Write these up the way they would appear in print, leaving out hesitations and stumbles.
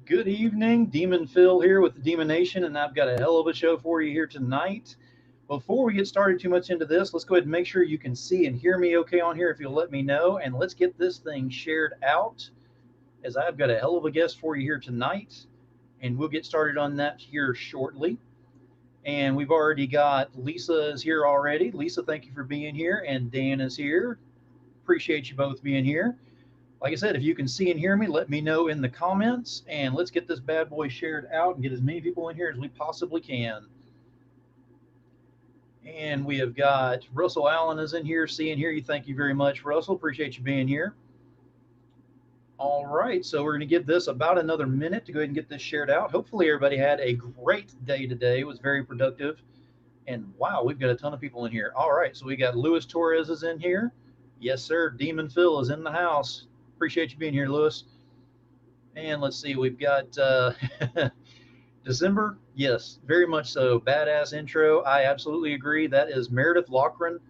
Good evening, Demon Phil here with the DemoNation, and I've got a hell of a show for you here tonight. Before we get started too much into this, let's go ahead and make sure you can see and hear me okay on here if you'll let me know, and let's get this thing shared out as I've got a hell of a guest for you here tonight, and we'll get started on that here shortly. And we've already got Lisa is here already. Lisa, thank you for being here, and Dan is here. Appreciate you both being here. Like I said, if you can see and hear me, let me know in the comments, and let's get this bad boy shared out and get as many people in here as we possibly can. And we have got Russell Allen is in here. See and hear you. Thank you very much, Russell. Appreciate you being here. All right, so we're going to give this about another minute to go ahead and get this shared out. Hopefully, everybody had a great day today. It was very productive. And wow, we've got a ton of people in here. All right, so we got Luis Torres is in here. Yes, sir. Demon Phil is in the house. Appreciate you being here, Lewis. And let's see, we've got December. Yes, very much so. Badass intro. I absolutely agree. That is Meredith Lochran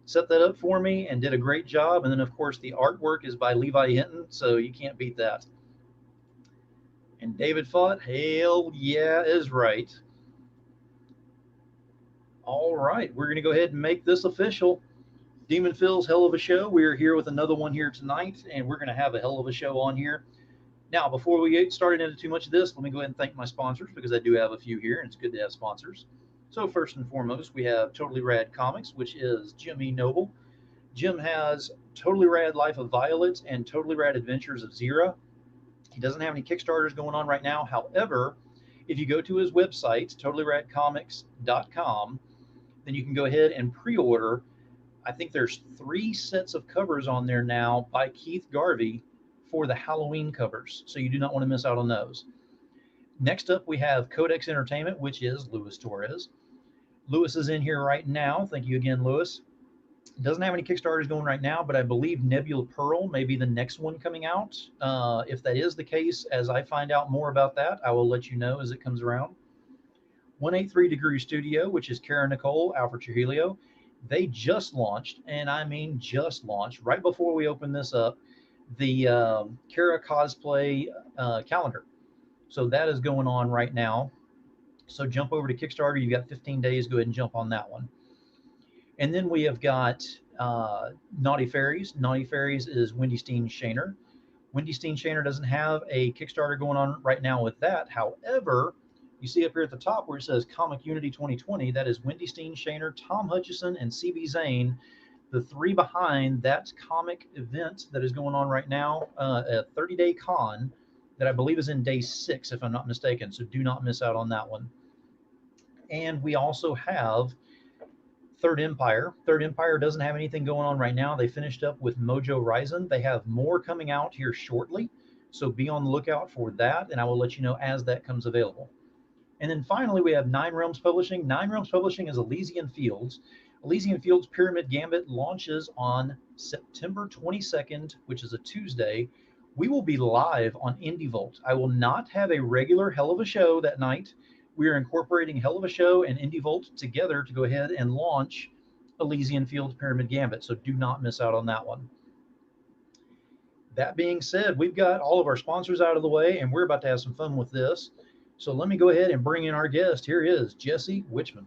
set that up for me and did a great job. And then, of course, the artwork is by Levi Hinton, so you can't beat that. And David Fott, hell yeah, is right. All right, we're going to go ahead and make this official. Demon Phil's hell of a show. We are here with another one here tonight, and we're going to have a hell of a show on here. Now, before we get started into too much of this, let me go ahead and thank my sponsors because I do have a few here, and it's good to have sponsors. So first and foremost, we have Totally Rad Comics, which is Jim E. Noble. Jim has Totally Rad Life of Violet and Totally Rad Adventures of Zira. He doesn't have any Kickstarters going on right now. However, if you go to his website, totallyradcomics.com, then you can go ahead and pre-order. I think there's 3 sets of covers on there now by Keith Garvey for the Halloween covers, so you do not want to miss out on those. Next up, we have Codex Entertainment, which is Luis Torres. Luis is in here right now. Thank you again, Luis. Doesn't have any Kickstarters going right now, but I believe Nebula Pearl may be the next one coming out. If that is the case, as I find out more about that, I will let you know as it comes around. 183 Degree Studio, which is Kara Nicole, Alfred Trujillo. They just launched, and I mean just launched, right before we open this up, the Kara cosplay calendar. So that is going on right now. So jump over to Kickstarter. You've got 15 days. Go ahead and jump on that one. And then we have got Naughty Fairies. Naughty Fairies is Wendy Steen Shaner. Wendy Steen Shaner doesn't have a Kickstarter going on right now with that. However, you see up here at the top where it says Comic Unity 2020, that is Wendy Steen Shaner, Tom Hutchison, and CB Zane, the 3 behind that comic event that is going on right now, a 30-day con that I believe is in day 6, if I'm not mistaken. So do not miss out on that one. And we also have Third Empire. Third Empire doesn't have anything going on right now. They finished up with Mojo Rising. They have more coming out here shortly. So be on the lookout for that, and I will let you know as that comes available. And then finally, we have Nine Realms Publishing. Nine Realms Publishing is Elysian Fields. Elysian Fields Pyramid Gambit launches on September 22nd, which is a Tuesday. We will be live on IndieVolt. I will not have a regular Hell of a Show that night. We are incorporating Hell of a Show and IndieVolt together to go ahead and launch Elysian Fields Pyramid Gambit. So do not miss out on that one. That being said, we've got all of our sponsors out of the way, and we're about to have some fun with this. So let me go ahead and bring in our guest. Here is Jesse Wichmann.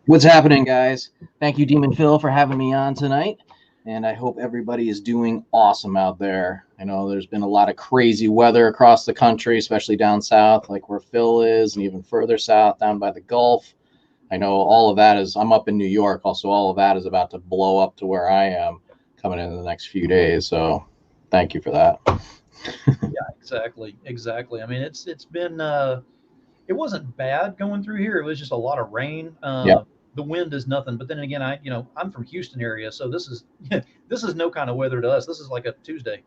What's happening, guys? Thank you, Demon Phil, for having me on tonight. And I hope everybody is doing awesome out there. I know there's been a lot of crazy weather across the country, especially down south, like where Phil is, and even further south, down by the Gulf. I know all of that is, I'm up in New York, also all of that is about to blow up to where I am coming in the next few days. So thank you for that. Yeah, exactly. I mean, it's been, it wasn't bad going through here. It was just a lot of rain. Yeah. The wind is nothing. But then again, I'm from Houston area, so this is this is no kind of weather to us. This is like a Tuesday.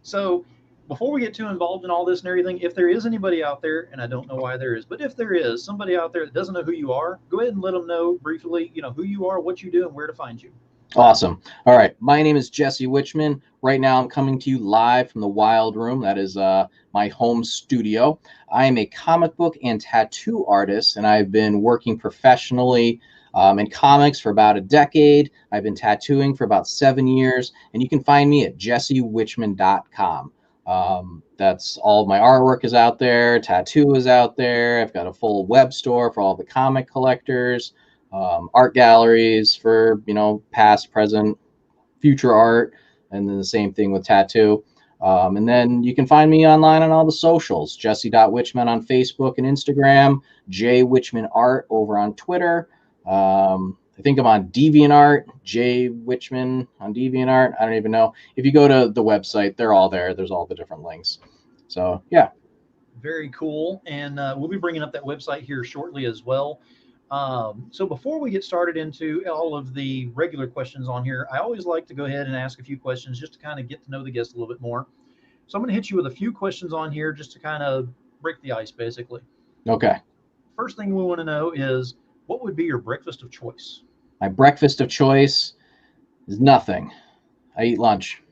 So before we get too involved in all this and everything, if there is anybody out there, and I don't know why there is, but if there is somebody out there that doesn't know who you are, go ahead and let them know briefly, who you are, what you do, and where to find you. Awesome. All right. My name is Jesse Wichmann. Right now, I'm coming to you live from the Wild Room. That is my home studio. I am a comic book and tattoo artist, and I've been working professionally in comics for about a decade. I've been tattooing for about 7 years, and you can find me at jessewichmann.com. That's all my artwork is out there. Tattoo is out there. I've got a full web store for all the comic collectors, art galleries for, past, present, future art, and then the same thing with tattoo. And then you can find me online on all the socials, Jesse.Wichmann on Facebook and Instagram, J Wichmann Art over on Twitter. I think I'm on DeviantArt, J Wichmann on DeviantArt. I don't even know. If you go to the website, they're all there. There's all the different links. So, yeah. Very cool. And we'll be bringing up that website here shortly as well. So before we get started into all of the regular questions on here, I always like to go ahead and ask a few questions just to kind of get to know the guest a little bit more. So I'm going to hit you with a few questions on here just to kind of break the ice, basically. Okay. First thing we want to know is, what would be your breakfast of choice? My breakfast of choice is nothing. I eat lunch.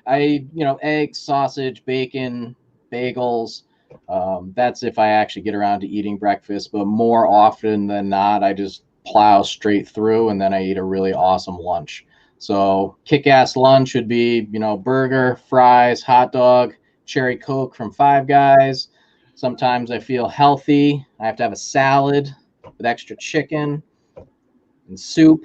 Eggs, sausage, bacon, bagels. That's if I actually get around to eating breakfast, but more often than not, I just plow straight through and then I eat a really awesome lunch. So kick-ass lunch would be, burger, fries, hot dog, cherry Coke from Five Guys. Sometimes I feel healthy. I have to have a salad with extra chicken and soup.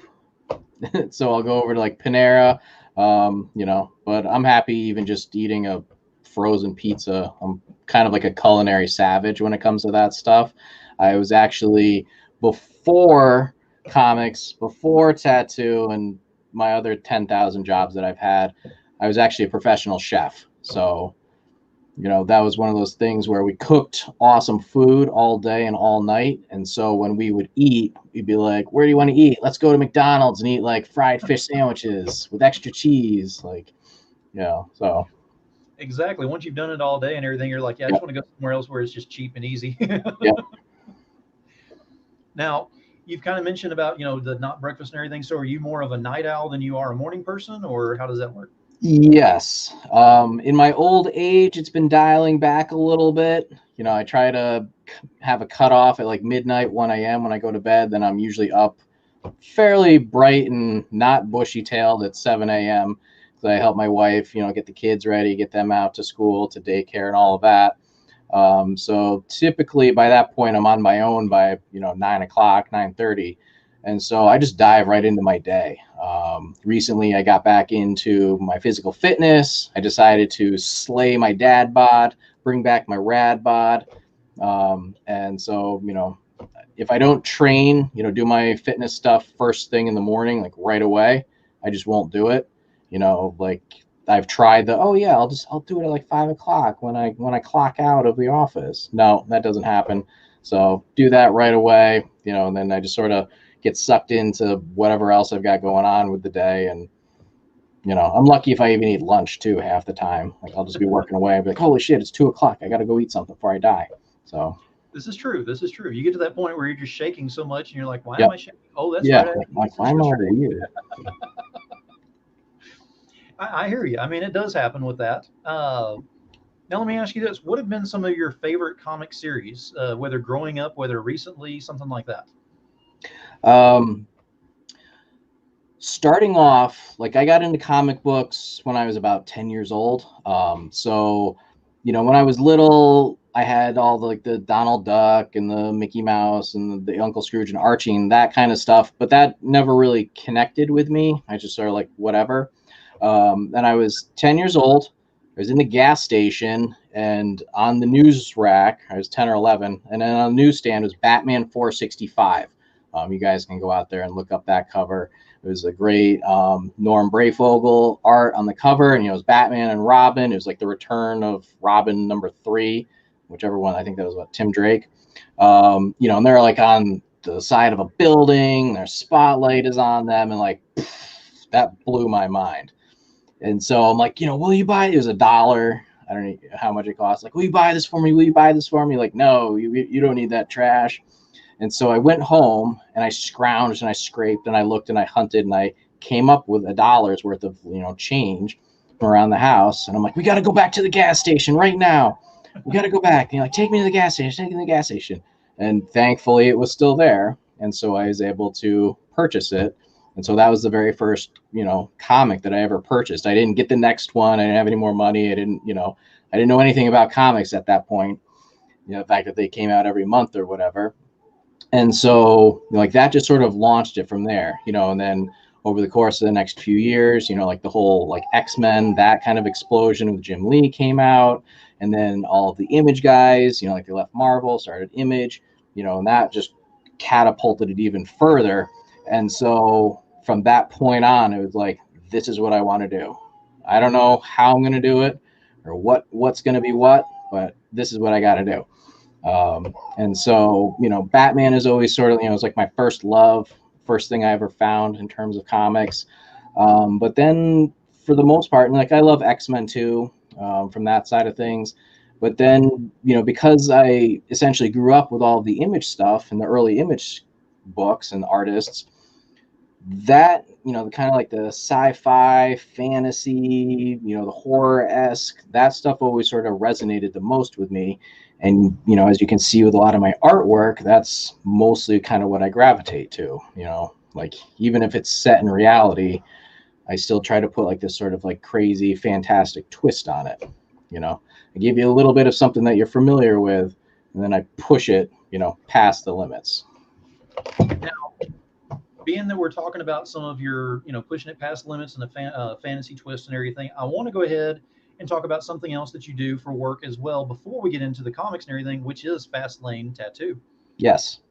So I'll go over to like Panera, but I'm happy even just eating a frozen pizza. I'm kind of like a culinary savage when it comes to that stuff. I was actually, before comics, before tattoo, and my other 10,000 jobs that I've had, I was actually a professional chef. So, that was one of those things where we cooked awesome food all day and all night. And so when we would eat, we'd be like, where do you want to eat? Let's go to McDonald's and eat like fried fish sandwiches with extra cheese. So. Exactly. Once you've done it all day and everything, you're like, yeah, I just want to go somewhere else where it's just cheap and easy. Yep. Now, you've kind of mentioned about, the not breakfast and everything. So are you more of a night owl than you are a morning person, or how does that work? Yes. In my old age, it's been dialing back a little bit. I try to have a cutoff at like midnight, 1 a.m. when I go to bed. Then I'm usually up fairly bright and not bushy-tailed at 7 a.m. because I help my wife, get the kids ready, get them out to school, to daycare, and all of that. So typically by that point, I'm on my own by, 9 o'clock, 9:30. And so I just dive right into my day. Recently, I got back into my physical fitness. I decided to slay my dad bod, bring back my rad bod. And so, if I don't train, do my fitness stuff first thing in the morning, like right away, I just won't do it. Like I've tried I'll do it at like 5 o'clock when I clock out of the office. No, that doesn't happen. So do that right away, and then I just sort of get sucked into whatever else I've got going on with the day. And, I'm lucky if I even eat lunch too, half the time. Like I'll just be working away. I'll be like, holy shit, it's 2 o'clock. I got to go eat something before I die. So. This is true. This is true. You get to that point where you're just shaking so much and you're like, why Yep. am I shaking? Oh, that's yeah. right. Like why am I weird? I hear you. I mean, it does happen with that. Now, let me ask you this. What have been some of your favorite comic series, whether growing up, whether recently, something like that? Starting off, like I got into comic books when I was about 10 years old. So, when I was little, I had all the Donald Duck and the Mickey Mouse and the Uncle Scrooge and Archie and that kind of stuff, but that never really connected with me. I just sort of like whatever. And I was 10 years old. I was in the gas station and on the news rack, I was 10 or 11. And then on the newsstand was Batman 465. You guys can go out there and look up that cover. It was a great Norm Brayfogle art on the cover, and it was Batman and Robin. It was like the return of Robin #3, whichever one. I think that was Tim Drake. And they're like on the side of a building. Their spotlight is on them, and like that blew my mind. And so I'm like, will you buy it? It was $1. I don't know how much it costs. Like, will you buy this for me? Will you buy this for me? Like, no, you don't need that trash. And so I went home and I scrounged and I scraped and I looked and I hunted and I came up with $1 worth of, change from around the house. And I'm like, we got to go back to the gas station right now. We got to go back. And you're like, take me to the gas station, take me to the gas station. And thankfully it was still there. And so I was able to purchase it. And so that was the very first, comic that I ever purchased. I didn't get the next one. I didn't have any more money. I didn't know anything about comics at that point. The fact that they came out every month or whatever. And so like that just sort of launched it from there, and then over the course of the next few years, like the whole like X-Men, that kind of explosion with Jim Lee came out. And then all of the Image guys, like they left Marvel, started Image, and that just catapulted it even further. And so from that point on, it was like, this is what I want to do. I don't know how I'm going to do it or what's going to be what, but this is what I got to do. And so, Batman is always sort of, it's like my first love, first thing I ever found in terms of comics. But then for the most part, and like I love X-Men too, from that side of things. But then, because I essentially grew up with all of the Image stuff and the early Image books and artists, that, kind of like the sci-fi, fantasy, the horror-esque, that stuff always sort of resonated the most with me. And, as you can see with a lot of my artwork, that's mostly kind of what I gravitate to, like even if it's set in reality, I still try to put like this sort of like crazy, fantastic twist on it. I give you a little bit of something that you're familiar with, and then I push it, past the limits. Now, being that we're talking about some of your, pushing it past limits and the fantasy twist and everything, I want to go ahead and talk about something else that you do for work as well before we get into the comics and everything, which is Fast Lane Tattoo. Yes.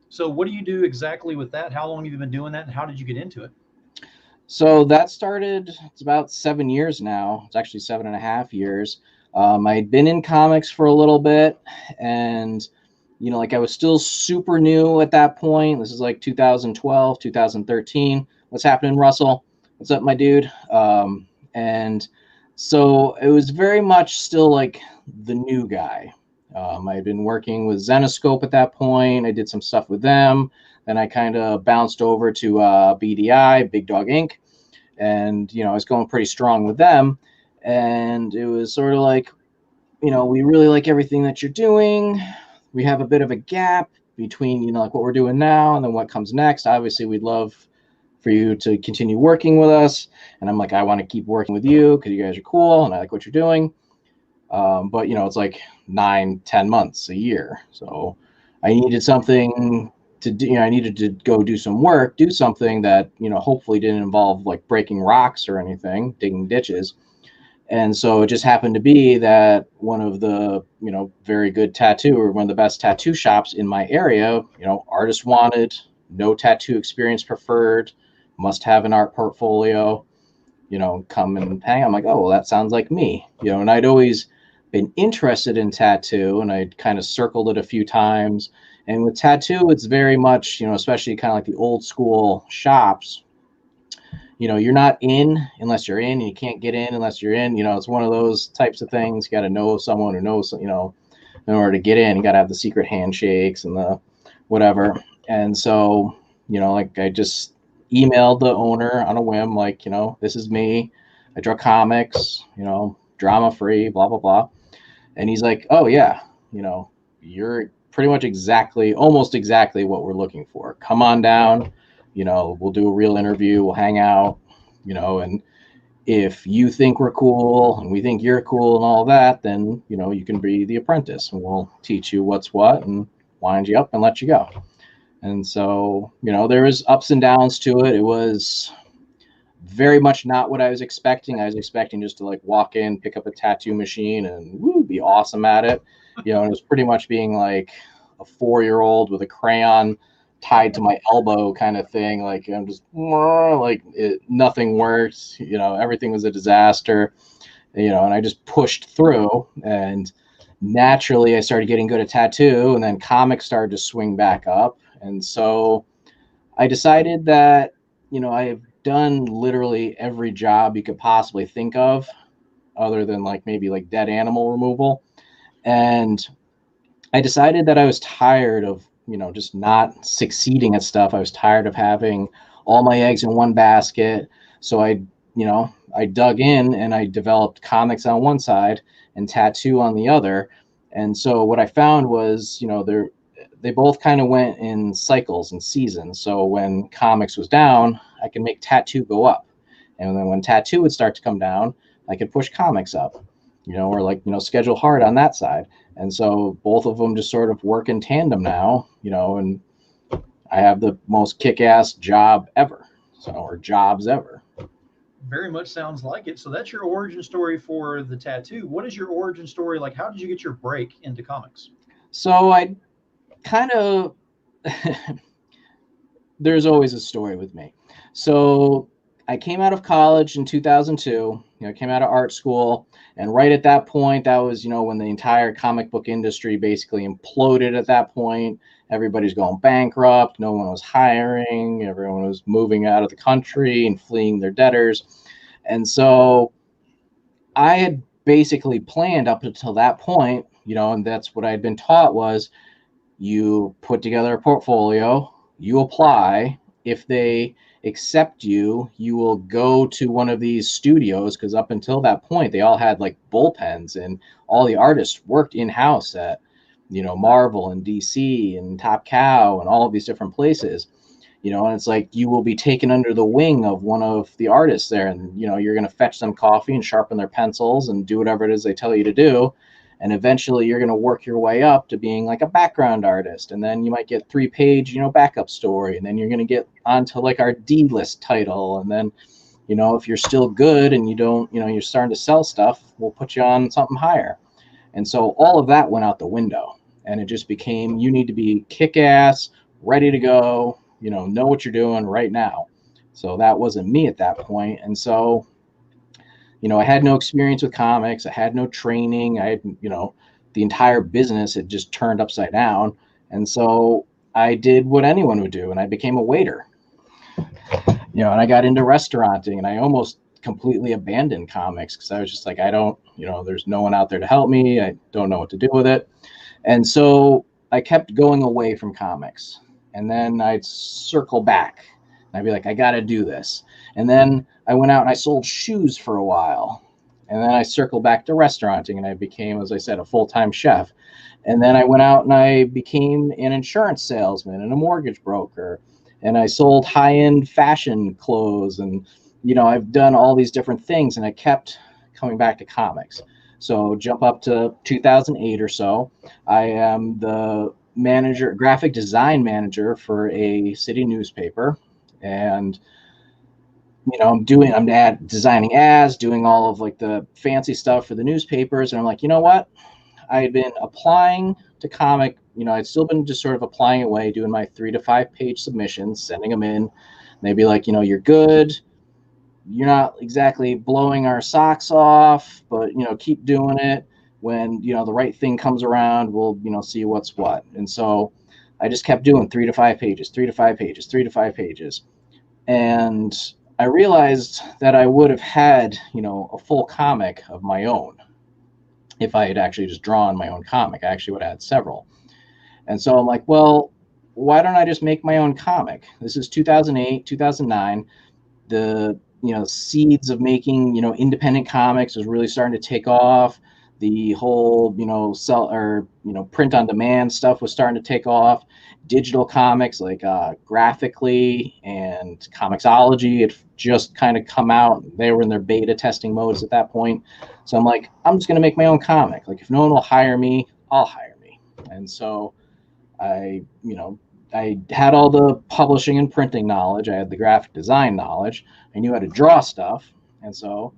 So what do you do exactly with that? How long have you been doing that, and how did you get into it? So that started, it's about 7 years now. It's actually 7.5 years. I'd been in comics for a little bit, and like I was still super new at that point. This is like 2012, 2013. What's happening, Russell? What's up, my dude? And so it was very much still like the new guy. I had been working with Zenoscope at that point. I did some stuff with them. Then I kind of bounced over to BDI, Big Dog Inc. And, I was going pretty strong with them. And it was sort of like, we really like everything that you're doing. We have a bit of a gap between, like what we're doing now and then what comes next. Obviously, we'd love for you to continue working with us. And I'm like, I want to keep working with you because you guys are cool and I like what you're doing. But, it's like 9-10 months a year. So I needed something to do. I needed to go do some work, do something that, hopefully didn't involve like breaking rocks or anything, digging ditches. And so it just happened to be that one of the, very good tattoo or one of the best tattoo shops in my area, artists wanted, no tattoo experience preferred, must have an art portfolio, come and hang. I'm like, oh, well, that sounds like me, and I'd always been interested in tattoo and I'd kind of circled it a few times. And with tattoo, it's very much, especially kind of like the old school shops, you're not in unless you're in, and you can't get in unless you're in. It's one of those types of things. You got to know someone who knows, in order to get in, you got to have the secret handshakes and the whatever. And so, like I just emailed the owner on a whim, like, this is me. I draw comics, drama free, blah, blah, blah. And he's like, oh, yeah, you're pretty much almost exactly what we're looking for. Come on down. We'll do a real interview. We'll hang out, and if you think we're cool and we think you're cool and all that, then, you can be the apprentice and we'll teach you what's what and wind you up and let you go. And so, there was ups and downs to it. It was very much not what I was expecting. I was expecting just to like walk in, pick up a tattoo machine and be awesome at it. And it was pretty much being like a 4-year-old with a crayon tied to my elbow kind of thing. Like I'm just like nothing worked, everything was a disaster, and I just pushed through, and naturally I started getting good at tattoo, and then comics started to swing back up. And so I decided that, I have done literally every job you could possibly think of other than like maybe like dead animal removal. And I decided that I was tired of, just not succeeding at stuff. I was tired of having all my eggs in one basket. So I dug in and I developed comics on one side and tattoo on the other. And so what I found was, they both kind of went in cycles and seasons. So when comics was down, I can make tattoo go up. And then when tattoo would start to come down, I could push comics up, or like, schedule hard on that side. And so both of them just sort of work in tandem now, and I have the most kick-ass job ever, or jobs ever. Very much sounds like it. So that's your origin story for the tattoo. What is your origin story? Like, how did you get your break into comics? So I kind of, there's always a story with me. So I came out of college in 2002, came out of art school. And right at that point, that was, when the entire comic book industry basically imploded at that point. Everybody's going bankrupt. No one was hiring. Everyone was moving out of the country and fleeing their debtors. And so I had basically planned up until that point, and that's what I had been taught was you put together a portfolio, you apply. If they accept you, you will go to one of these studios, because up until that point, they all had like bullpens and all the artists worked in-house at, Marvel and DC and Top Cow and all of these different places, and it's like you will be taken under the wing of one of the artists there, and, you're going to fetch them coffee and sharpen their pencils and do whatever it is they tell you to do. And eventually you're going to work your way up to being like a background artist. And then you might get 3-page, backup story. And then you're going to get onto like our D-list title. And then, if you're still good and you don't, you're starting to sell stuff, we'll put you on something higher. And so all of that went out the window. And it just became, you need to be kick-ass, ready to go, know what you're doing right now. So that wasn't me at that point. And so I had no experience with comics. I had no training. I had, the entire business had just turned upside down. And so I did what anyone would do, and I became a waiter. And I got into restauranting, and I almost completely abandoned comics because I was just like, I don't, there's no one out there to help me. I don't know what to do with it. And so I kept going away from comics. And then I'd circle back. I'd be like, I got to do this. And then I went out and I sold shoes for a while. And then I circled back to restauranting, and I became, as I said, a full-time chef. And then I went out and I became an insurance salesman and a mortgage broker. And I sold high-end fashion clothes. And, I've done all these different things, and I kept coming back to comics. So jump up to 2008 or so. I am the graphic design manager for a city newspaper. And I'm designing ads, doing all of like the fancy stuff for the newspapers. And I'm like, you know what? I had been applying to comic, I'd still been just sort of applying away, doing my 3 to 5 page submissions, sending them in. And they'd be like, you're good. You're not exactly blowing our socks off, but, keep doing it. When, the right thing comes around, we'll, see what's what. And so I just kept doing 3 to 5 pages, 3 to 5 pages, 3 to 5 pages. And I realized that I would have had, a full comic of my own if I had actually just drawn my own comic. I actually would have had several. And so I'm like, well, why don't I just make my own comic? This is 2008, 2009. The, seeds of making, independent comics was really starting to take off. The whole, print on demand stuff was starting to take off. Digital comics, like Graphically and Comixology, had just kind of come out. They were in their beta testing modes at that point. So I'm like, I'm just going to make my own comic. Like, if no one will hire me, I'll hire me. And so I had all the publishing and printing knowledge. I had the graphic design knowledge. I knew how to draw stuff. And so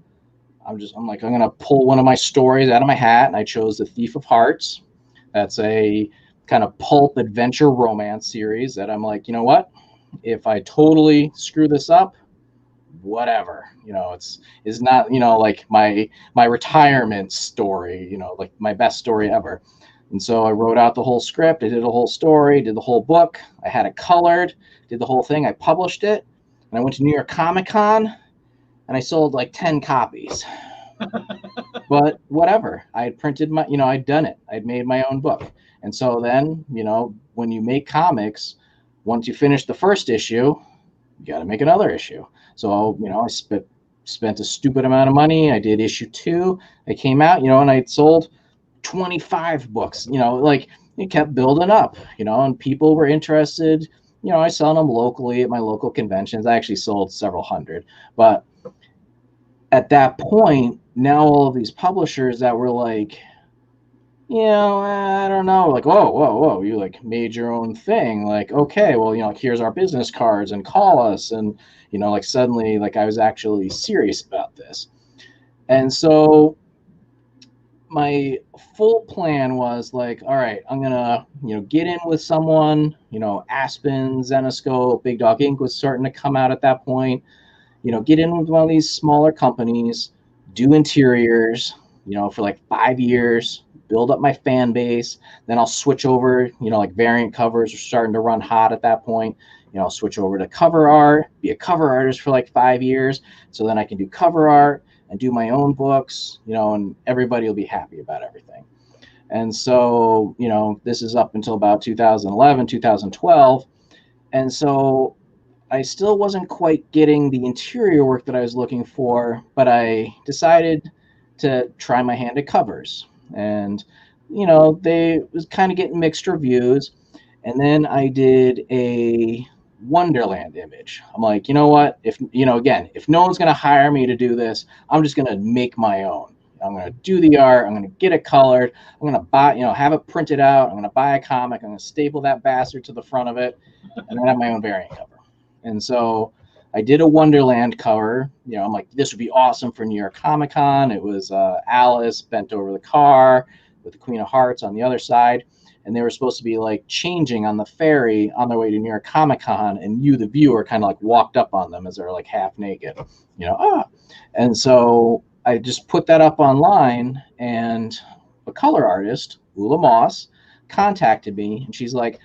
I'm like, I'm going to pull one of my stories out of my hat. And I chose The Thief of Hearts. That's a kind of pulp adventure romance series that I'm like, you know what? If I totally screw this up, whatever. It's not, like my retirement story, like my best story ever. And so I wrote out the whole script. I did the whole story, did the whole book. I had it colored, did the whole thing. I published it. And I went to New York Comic Con, and I sold like 10 copies. But whatever. I had printed I'd done it. I'd made my own book. And so then, when you make comics, once you finish the first issue, you got to make another issue. So, I spent a stupid amount of money. I did issue 2. I came out, and I sold 25 books, like it kept building up, and people were interested. I sell them locally at my local conventions. I actually sold several hundred, but at that point, now all of these publishers that were like, I don't know, like, whoa, whoa, whoa, you like made your own thing. Like, okay, well, like, here's our business cards and call us. And, like suddenly, like I was actually serious about this. And so my full plan was like, all right, I'm gonna, get in with someone, Aspen, Zenoscope, Big Dog Inc. was starting to come out at that point, get in with one of these smaller companies, do interiors, for like 5 years, build up my fan base. Then I'll switch over, like variant covers are starting to run hot at that point. I'll switch over to cover art, be a cover artist for like 5 years. So then I can do cover art and do my own books, and everybody will be happy about everything. And so, this is up until about 2011, 2012. And so I still wasn't quite getting the interior work that I was looking for, but I decided to try my hand at covers. And, they was kind of getting mixed reviews. And then I did a Wonderland image. I'm like, you know what? If, again, if no one's going to hire me to do this, I'm just going to make my own. I'm going to do the art. I'm going to get it colored. I'm going to buy, have it printed out. I'm going to buy a comic. I'm going to staple that bastard to the front of it and then have my own variant cover. And so I did a Wonderland cover. I'm like, this would be awesome for New York Comic Con. It was Alice bent over the car with the Queen of Hearts on the other side. And they were supposed to be like changing on the ferry on their way to New York Comic Con. And you, the viewer, kind of like walked up on them as they're like half naked, And so I just put that up online, and a color artist, Ula Moss, contacted me. And she's like,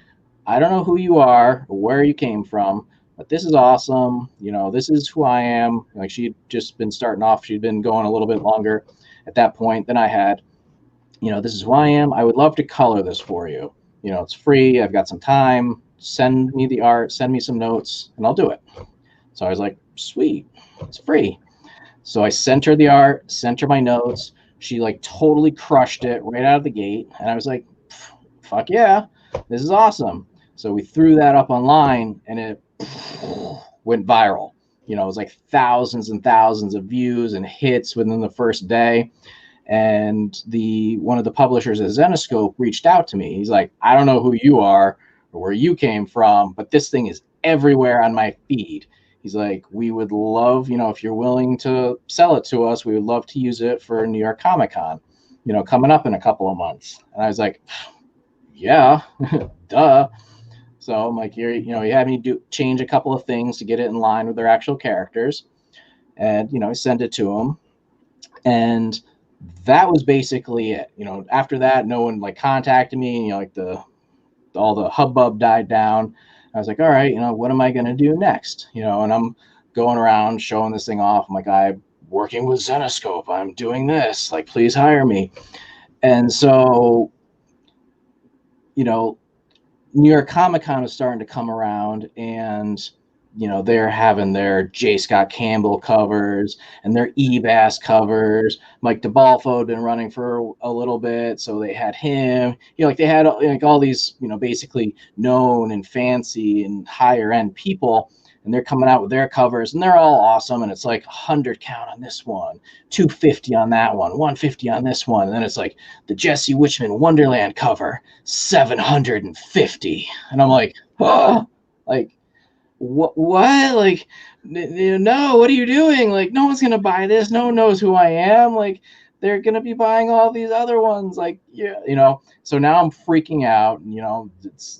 I don't know who you are or where you came from, but this is awesome. This is who I am. Like, she'd just been starting off. She'd been going a little bit longer at that point than I had. This is who I am. I would love to color this for you. It's free. I've got some time. Send me the art, send me some notes, and I'll do it. So I was like, sweet, it's free. So I sent her the art, sent her my notes. She like totally crushed it right out of the gate. And I was like, fuck yeah, this is awesome. So we threw that up online, and it went viral. It was like thousands and thousands of views and hits within the first day. And one of the publishers at Zenoscope reached out to me. He's like, I don't know who you are or where you came from, but this thing is everywhere on my feed. He's like, we would love, if you're willing to sell it to us, we would love to use it for New York Comic Con, coming up in a couple of months. And I was like, yeah, duh. So I'm like, you had me change a couple of things to get it in line with their actual characters. And, I sent it to him. And that was basically it. After that, no one like contacted me, like all the hubbub died down. I was like, all right, what am I going to do next? And I'm going around showing this thing off. I'm like, I'm working with Zenoscope. I'm doing this. Like, please hire me. And so, New York Comic Con is starting to come around, and they're having their J. Scott Campbell covers and their Ebass covers. Mike DeBalfo had been running for a little bit, so they had him. Like they had like all these, basically known and fancy and higher end people, and they're coming out with their covers, and they're all awesome. And it's like 100 count on this one, 250 on that one, 150 on this one, and then it's like the Jesse Wichmann Wonderland cover, 750, and I'm like, oh, like. What like, no, what are you doing? Like, no one's gonna buy this. No one knows who I am. Like, they're gonna be buying all these other ones. Like, yeah, so now I'm freaking out.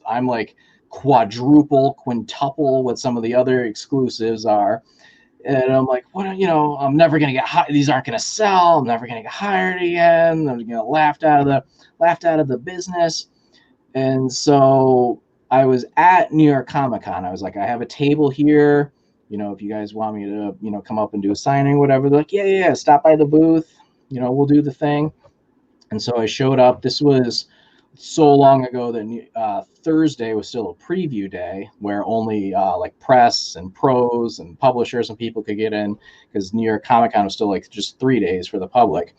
I'm like quadruple, quintuple what some of the other exclusives are, and I'm like, what? I'm never gonna get hired. These aren't gonna sell. I'm never gonna get hired again. I'm gonna laughed out of the business. And so I was at New York Comic Con. I was like, I have a table here. If you guys want me to, come up and do a signing, whatever. They're like, yeah, stop by the booth. We'll do the thing. And so I showed up. This was so long ago that Thursday was still a preview day where only like press and pros and publishers and people could get in, because New York Comic Con was still like just 3 days for the public.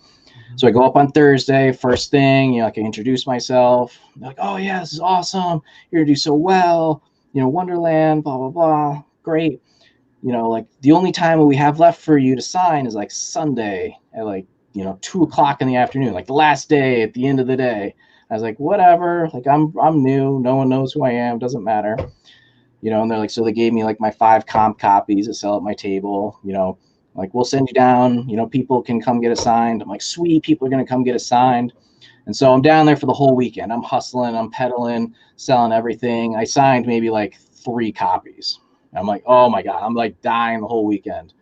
So I go up on Thursday, first thing, I can introduce myself. They're like, oh yeah, this is awesome. You're gonna do so well. Wonderland, blah, blah, blah. Great. Like the only time we have left for you to sign is like Sunday at like, 2 o'clock in the afternoon, like the last day at the end of the day. I was like, whatever, like I'm new. No one knows who I am. Doesn't matter. And they're like, so they gave me like my 5 comp copies to sell at my table, like we'll send you down, people can come get it signed. I'm like, sweet, people are going to come get it signed. And so I'm down there for the whole weekend. I'm hustling, I'm peddling, selling everything. I signed maybe like 3 copies. I'm like, oh my God, I'm like dying the whole weekend.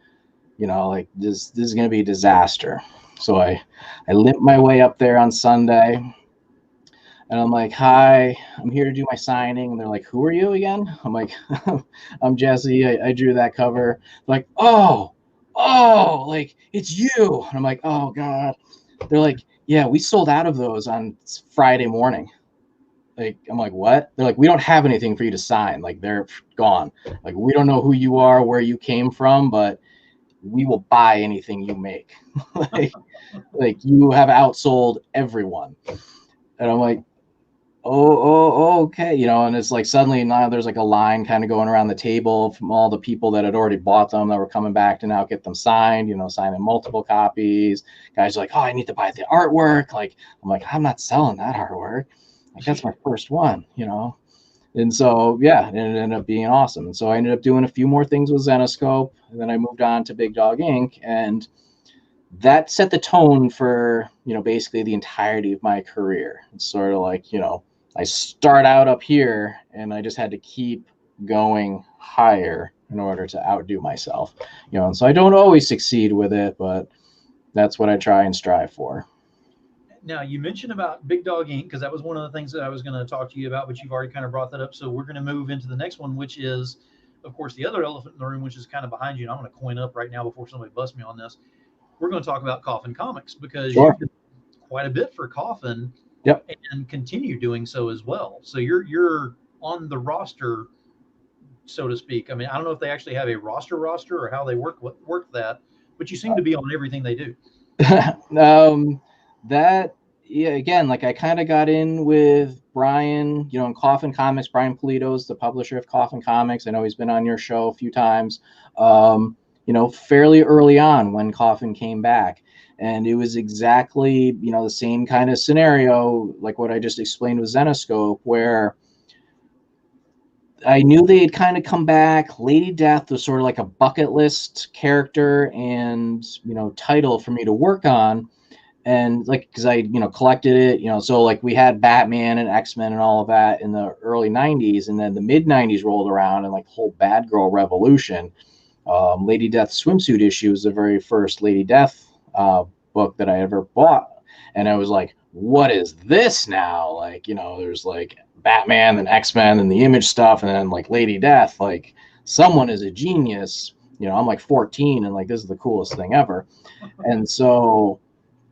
Like this is going to be a disaster. So I limp my way up there on Sunday. And I'm like, hi, I'm here to do my signing. And they're like, who are you again? I'm like, I'm Jesse. I drew that cover. Like, oh, like it's you. And I'm like, oh God. They're like, yeah, we sold out of those on Friday morning. Like, I'm like, what? They're like, we don't have anything for you to sign. Like, they're gone. Like, we don't know who you are, where you came from, but we will buy anything you make. like you have outsold everyone. And I'm like, okay. And it's like suddenly now there's like a line kind of going around the table from all the people that had already bought them that were coming back to now get them signed, signing multiple copies. Guys are like, oh, I need to buy the artwork. Like, I'm like, I'm not selling that artwork. Like, that's my first one, And so, yeah, it ended up being awesome. And so I ended up doing a few more things with Zenoscope, and then I moved on to Big Dog Inc. And that set the tone for, basically the entirety of my career. It's sort of like, I start out up here and I just had to keep going higher in order to outdo myself, and so I don't always succeed with it, but that's what I try and strive for. Now, you mentioned about Big Dog Inc. because that was one of the things that I was going to talk to you about, but you've already kind of brought that up. So we're going to move into the next one, which is, of course, the other elephant in the room, which is kind of behind you. And I'm going to coin up right now before somebody busts me on this. We're going to talk about Coffin Comics because Sure. you've done quite a bit for Coffin, Yep. and continue doing so as well. So you're on the roster, so to speak. I mean, I don't know if they actually have a roster or how they work that, but you seem to be on everything they do. That, yeah, again, like I kind of got in with Brian, in Coffin Comics. Brian Polito's the publisher of Coffin Comics. I know he's been on your show a few times. Fairly early on when Coffin came back. And it was exactly, the same kind of scenario, like what I just explained with Zenoscope, where I knew they had kind of come back. Lady Death was sort of like a bucket list character and, title for me to work on. And like, because I, collected it, so like we had Batman and X-Men and all of that in the early 90s. And then the mid 90s rolled around and like the whole Bad Girl Revolution. Lady Death swimsuit issue was the very first Lady Death book that I ever bought. And I was like, what is this now? Like, there's like Batman and X-Men and the Image stuff. And then like Lady Death, like someone is a genius. I'm like 14 and like, this is the coolest thing ever. And so,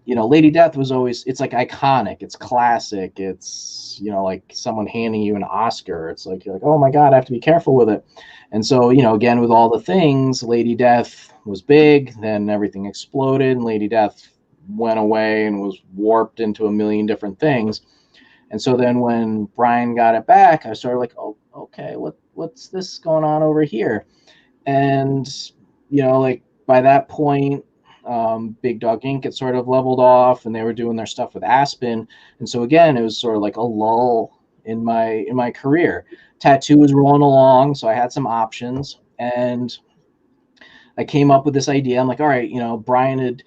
Lady Death was always, it's like iconic. It's classic. It's, like someone handing you an Oscar. It's like, you're like, oh my God, I have to be careful with it. And so, again, with all the things, Lady Death was big, then everything exploded, and Lady Death went away and was warped into a million different things. And so then when Brian got it back, I started like, oh, okay, what's this going on over here? And, like by that point, Big Dog Inc. had sort of leveled off, and they were doing their stuff with Aspen. And so again, it was sort of like a lull in my career. Tattoo was rolling along, so I had some options, and I came up with this idea. I'm like, all right, Brian had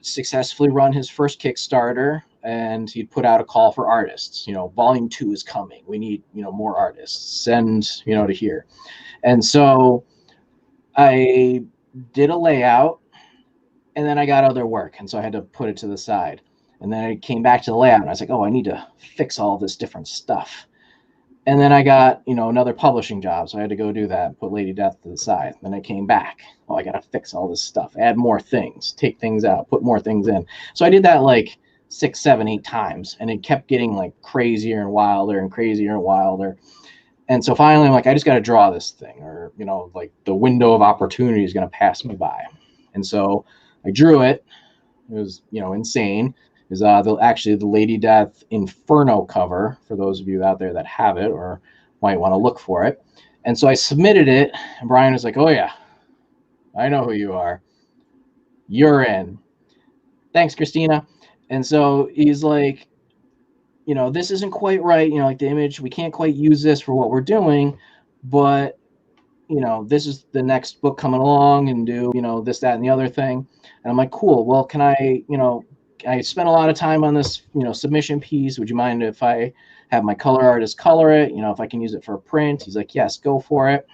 successfully run his first Kickstarter, and he'd put out a call for artists. Volume 2 is coming. We need, more artists. Send, to here. And so I did a layout, and then I got other work, and so I had to put it to the side. And then I came back to the layout, and I was like, oh, I need to fix all this different stuff. And then I got, another publishing job, so I had to go do that, put Lady Death to the side. Then I came back. Oh, I got to fix all this stuff, add more things, take things out, put more things in. So I did that like 6, 7, 8 times, and it kept getting like crazier and wilder and crazier and wilder. And so finally, I'm like, I just got to draw this thing, or, like the window of opportunity is going to pass me by. And so I drew it. It was, insane. Is actually the Lady Death Inferno cover, for those of you out there that have it, or might want to look for it. And so I submitted it, and Brian was like, oh yeah, I know who you are. You're in. Thanks, Christina. And so he's like, this isn't quite right. Like the image, we can't quite use this for what we're doing, but this is the next book coming along and do, this, that, and the other thing. And I'm like, cool. Well, can I spent a lot of time on this, submission piece. Would you mind if I have my color artist color it? If I can use it for a print? He's like, yes, go for it.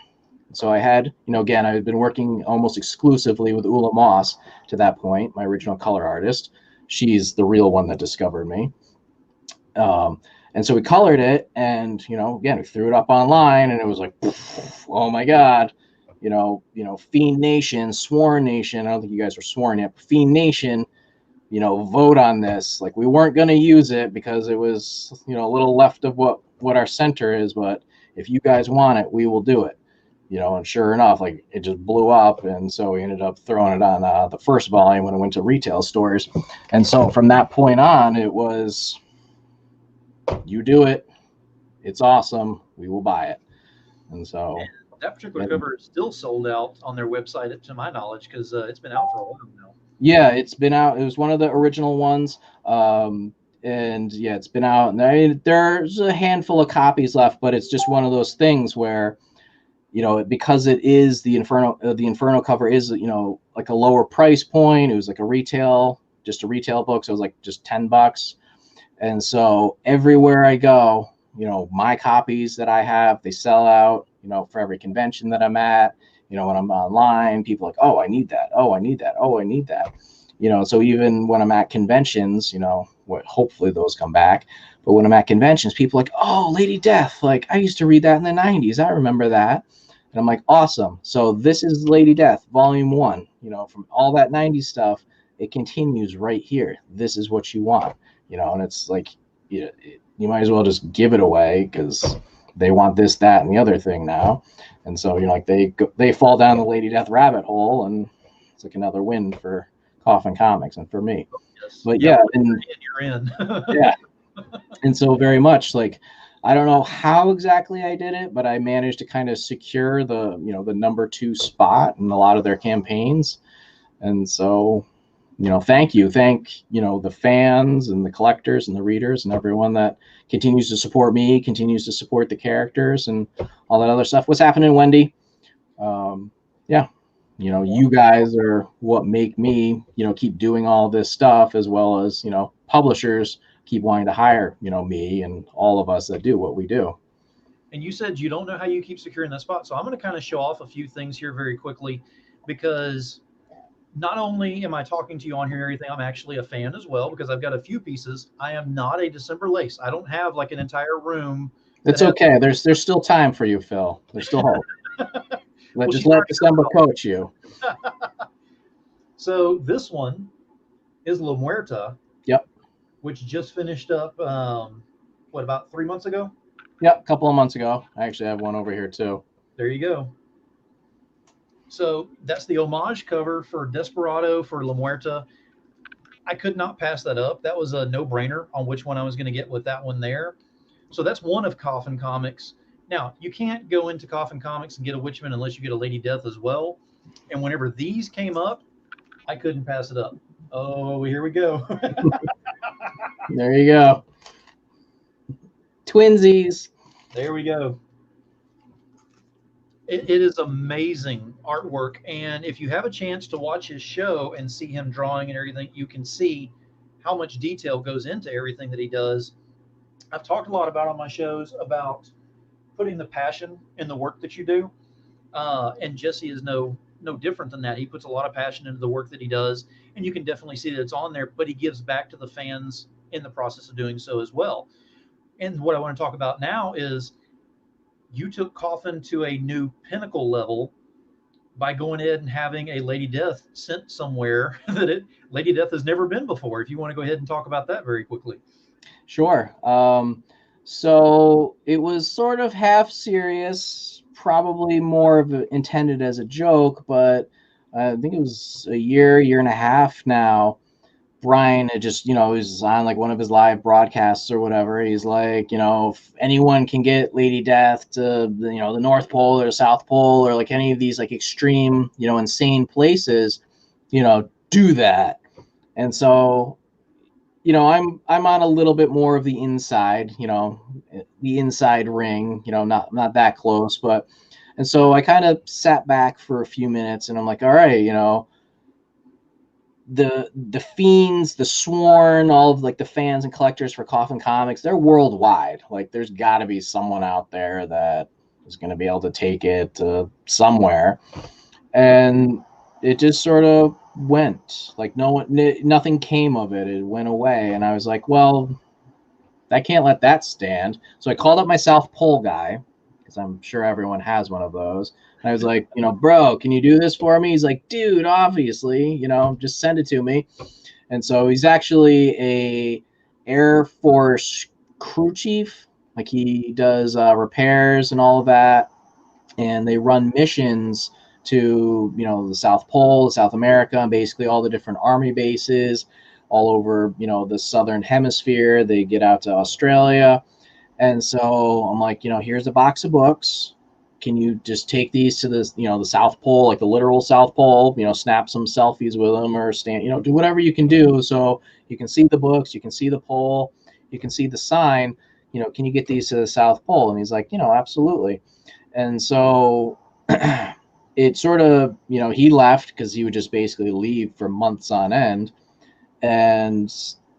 So I had, again, I had been working almost exclusively with Ula Moss to that point, my original color artist. She's the real one that discovered me. And so we colored it, and again, we threw it up online, and it was like, oh my God, Fiend Nation, Sworn Nation. I don't think you guys were sworn yet. But Fiend Nation, vote on this. Like, we weren't going to use it because it was, a little left of what our center is. But if you guys want it, we will do it. And sure enough, like, it just blew up. And so we ended up throwing it on the first volume when it went to retail stores. And so from that point on, it was, you do it. It's awesome. We will buy it. And so that particular cover is still sold out on their website, to my knowledge, because it's been out for a while now. Yeah, it's been out. It was one of the original ones. And yeah, it's been out. And there's a handful of copies left, but it's just one of those things where, because it is the Inferno cover is, like a lower price point. It was like a retail book. So it was like just $10. And so everywhere I go, my copies that I have, they sell out, for every convention that I'm at, when I'm online, people are like, oh, I need that. Oh, I need that. Oh, I need that. So even when I'm at conventions, hopefully those come back. But when I'm at conventions, people are like, oh, Lady Death. Like, I used to read that in the 90s. I remember that. And I'm like, awesome. So this is Lady Death, Volume 1. From all that 90s stuff, it continues right here. This is what you want. And it's like, you might as well just give it away because they want this, that, and the other thing now. And so, like, they fall down the Lady Death rabbit hole, and it's like another win for Coffin Comics and for me. Yes. But yeah, and you're in. Yeah. And so very much, like, I don't know how exactly I did it, but I managed to kind of secure the, the number 2 spot in a lot of their campaigns. And so, thank the fans and the collectors and the readers and everyone that continues to support me, continues to support the characters and all that other stuff. What's happening, Wendy? Yeah, you guys are what make me, keep doing all this stuff, as well as, publishers keep wanting to hire, me and all of us that do what we do. And you said you don't know how you keep securing that spot. So I'm going to kind of show off a few things here very quickly, because not only am I talking to you on here and everything, I'm actually a fan as well, because I've got a few pieces. I am not a December lace. I don't have like an entire room. It's okay. There's still time for you, Phil. There's still hope. Just let December coach you. So this one is La Muerta. Yep. Which just finished up, about 3 months ago? Yep, a couple of months ago. I actually have one over here too. There you go. So that's the homage cover for Desperado for La Muerta. I could not pass that up. That was a no-brainer on which one I was going to get with that one there. So that's one of Coffin Comics. Now, you can't go into Coffin Comics and get a Wichmann unless you get a Lady Death as well. And whenever these came up, I couldn't pass it up. Oh, here we go. There you go. Twinsies. There we go. It is amazing artwork. And if you have a chance to watch his show and see him drawing and everything, you can see how much detail goes into everything that he does. I've talked a lot about on my shows about putting the passion in the work that you do. And Jesse is no different than that. He puts a lot of passion into the work that he does, and you can definitely see that it's on there, but he gives back to the fans in the process of doing so as well. And what I want to talk about now is you took Coffin to a new pinnacle level by going ahead and having a Lady Death sent somewhere that Lady Death has never been before. If you want to go ahead and talk about that very quickly. Sure. So it was sort of half serious, probably more of intended as a joke, but I think it was a year and a half now Brian had just, he was on like one of his live broadcasts or whatever. He's like, if anyone can get Lady Death to the North Pole or South Pole or like any of these like extreme, insane places, do that. And so, I'm on a little bit more of the inside, the inside ring, not that close, but, and so I kind of sat back for a few minutes and I'm like, all right, the fiends, the sworn, all of like the fans and collectors for Coffin Comics, they're worldwide. Like there's got to be someone out there that is going to be able to take it somewhere. And it just sort of went like nothing came of it. It went away. And I was like, well, I can't let that stand. So I called up my South Pole guy, because I'm sure everyone has one of those. And I was like, bro, can you do this for me? He's like, dude, obviously, just send it to me. And so he's actually a Air Force crew chief. Like he does repairs and all of that. And they run missions to, the South Pole, South America, and basically all the different army bases all over, the Southern Hemisphere. They get out to Australia. And so I'm like, here's a box of books. Can you just take these to the, the South Pole, like the literal South Pole, snap some selfies with them or stand, do whatever you can do. So you can see the books, you can see the pole, you can see the sign, can you get these to the South Pole? And he's like, absolutely. And so it sort of, he left because he would just basically leave for months on end. And,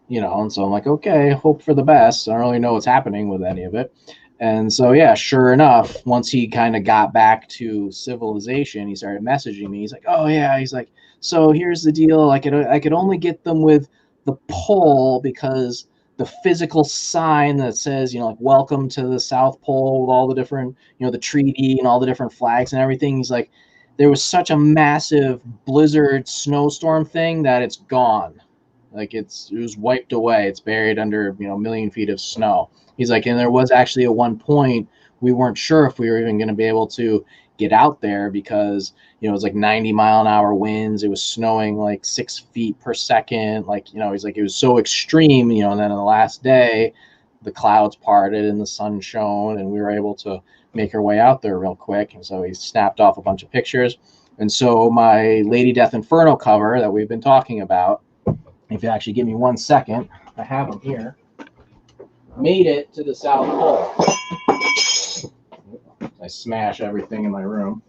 and so I'm like, okay, hope for the best. I don't really know what's happening with any of it. And so, yeah, sure enough, once he kind of got back to civilization, he started messaging me. He's like, oh, yeah. He's like, so here's the deal. I could only get them with the pole because the physical sign that says, like, welcome to the South Pole with all the different, the treaty and all the different flags and everything. He's like, there was such a massive blizzard snowstorm thing that it's gone. Like it was wiped away. It's buried under, a million feet of snow. He's like, and there was actually at one point, we weren't sure if we were even going to be able to get out there because, it was like 90-mile-an-hour winds. It was snowing like 6 feet per second. Like, he's like, it was so extreme, and then on the last day, the clouds parted and the sun shone and we were able to make our way out there real quick. And so he snapped off a bunch of pictures. And so my Lady Death Inferno cover that we've been talking about, if you actually give me 1 second, I have them here, made it to the South Pole. I smash everything in my room.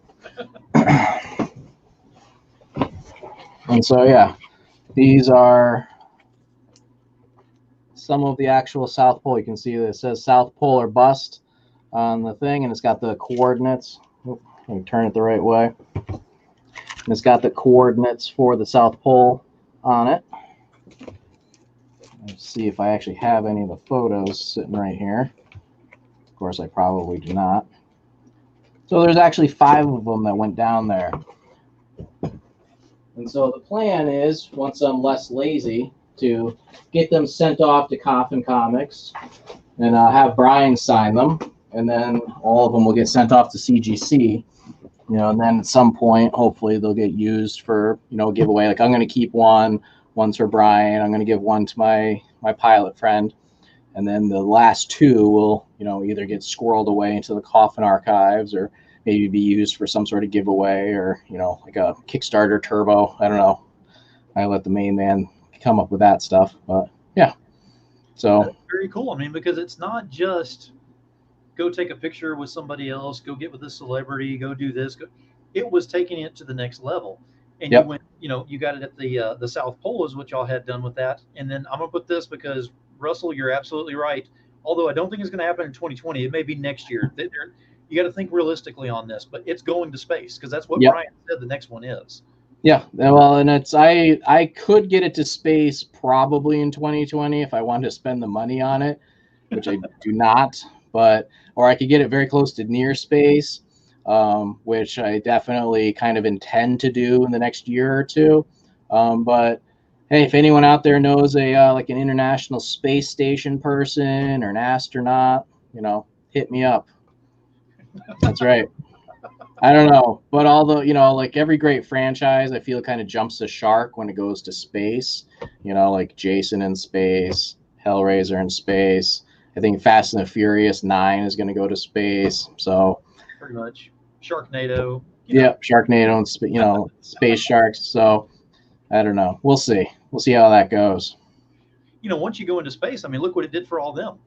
And so, yeah, these are some of the actual South Pole. You can see that it says South Pole or bust on the thing, and it's got the coordinates. Let me turn it the right way. And it's got the coordinates for the South Pole on it. Let's see if I actually have any of the photos sitting right here. Of course, I probably do not. So there's actually 5 of them that went down there. And so the plan is, once I'm less lazy, to get them sent off to Coffin Comics and have Brian sign them. And then all of them will get sent off to CGC. And then at some point, hopefully they'll get used for, giveaway. Like I'm going to keep one's for Brian. I'm going to give one to my pilot friend. And then the last 2 will, either get squirreled away into the Coffin archives or maybe be used for some sort of giveaway or, like a Kickstarter turbo. I don't know. I let the main man come up with that stuff. But yeah. So that's very cool. I mean, because it's not just go take a picture with somebody else, go get with a celebrity, go do this. It was taking it to the next level. And yep. You went, you got it at the South Pole is what y'all had done with that. And then I'm gonna put this because Russell, you're absolutely right. Although I don't think it's going to happen in 2020, it may be next year. You got to think realistically on this, but it's going to space because that's what yep. Brian said the next one is. Yeah, well, and it's I could get it to space probably in 2020 if I wanted to spend the money on it, which I do not. Or I could get it very close to near space. Which I definitely kind of intend to do in the next year or 2. But hey, if anyone out there knows like an International Space Station person or an astronaut, hit me up. That's right. I don't know, but although, like every great franchise, I feel kind of jumps the shark when it goes to space. Like Jason in space, Hellraiser in space. I think Fast and the Furious 9 is going to go to space. So, Pretty much. Sharknado, yeah, Sharknado and space sharks. So, I don't know. We'll see. We'll see how that goes. Once you go into space, I mean, look what it did for all them.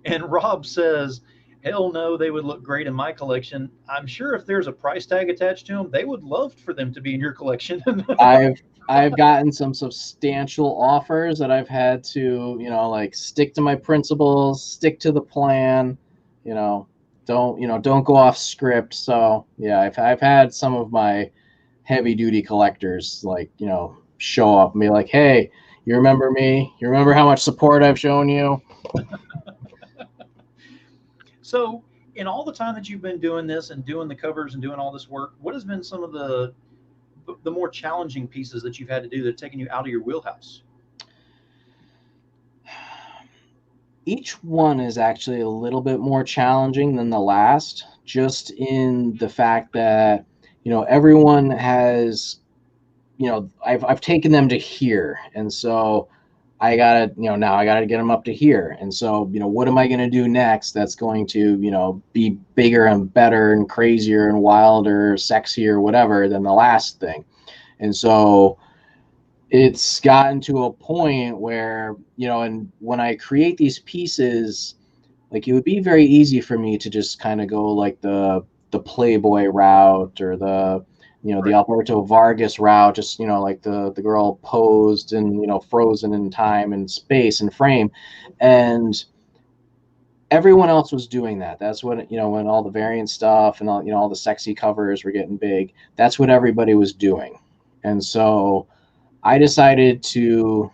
And Rob says, hell no, they would look great in my collection. I'm sure if there's a price tag attached to them, they would love for them to be in your collection. I've gotten some substantial offers that I've had to, like stick to my principles, stick to the plan, don't go off script. So yeah, I've had some of my heavy duty collectors like, show up and be like, hey, you remember me? You remember how much support I've shown you? So, in all the time that you've been doing this and doing the covers and doing all this work, what has been some of the more challenging pieces that you've had to do that have taken you out of your wheelhouse? Each one is actually a little bit more challenging than the last, just in the fact that, everyone has, I've taken them to here. And so I gotta, now I gotta get them up to here. And so, what am I going to do next that's going to, be bigger and better and crazier and wilder, sexier, whatever than the last thing. And so it's gotten to a point where, and when I create these pieces, like it would be very easy for me to just kind of go like the Playboy route or the Alberto Vargas route, just, like the girl posed and, frozen in time and space and frame. And everyone else was doing that. That's what, when all the variant stuff and all, all the sexy covers were getting big, that's what everybody was doing. And so I decided to,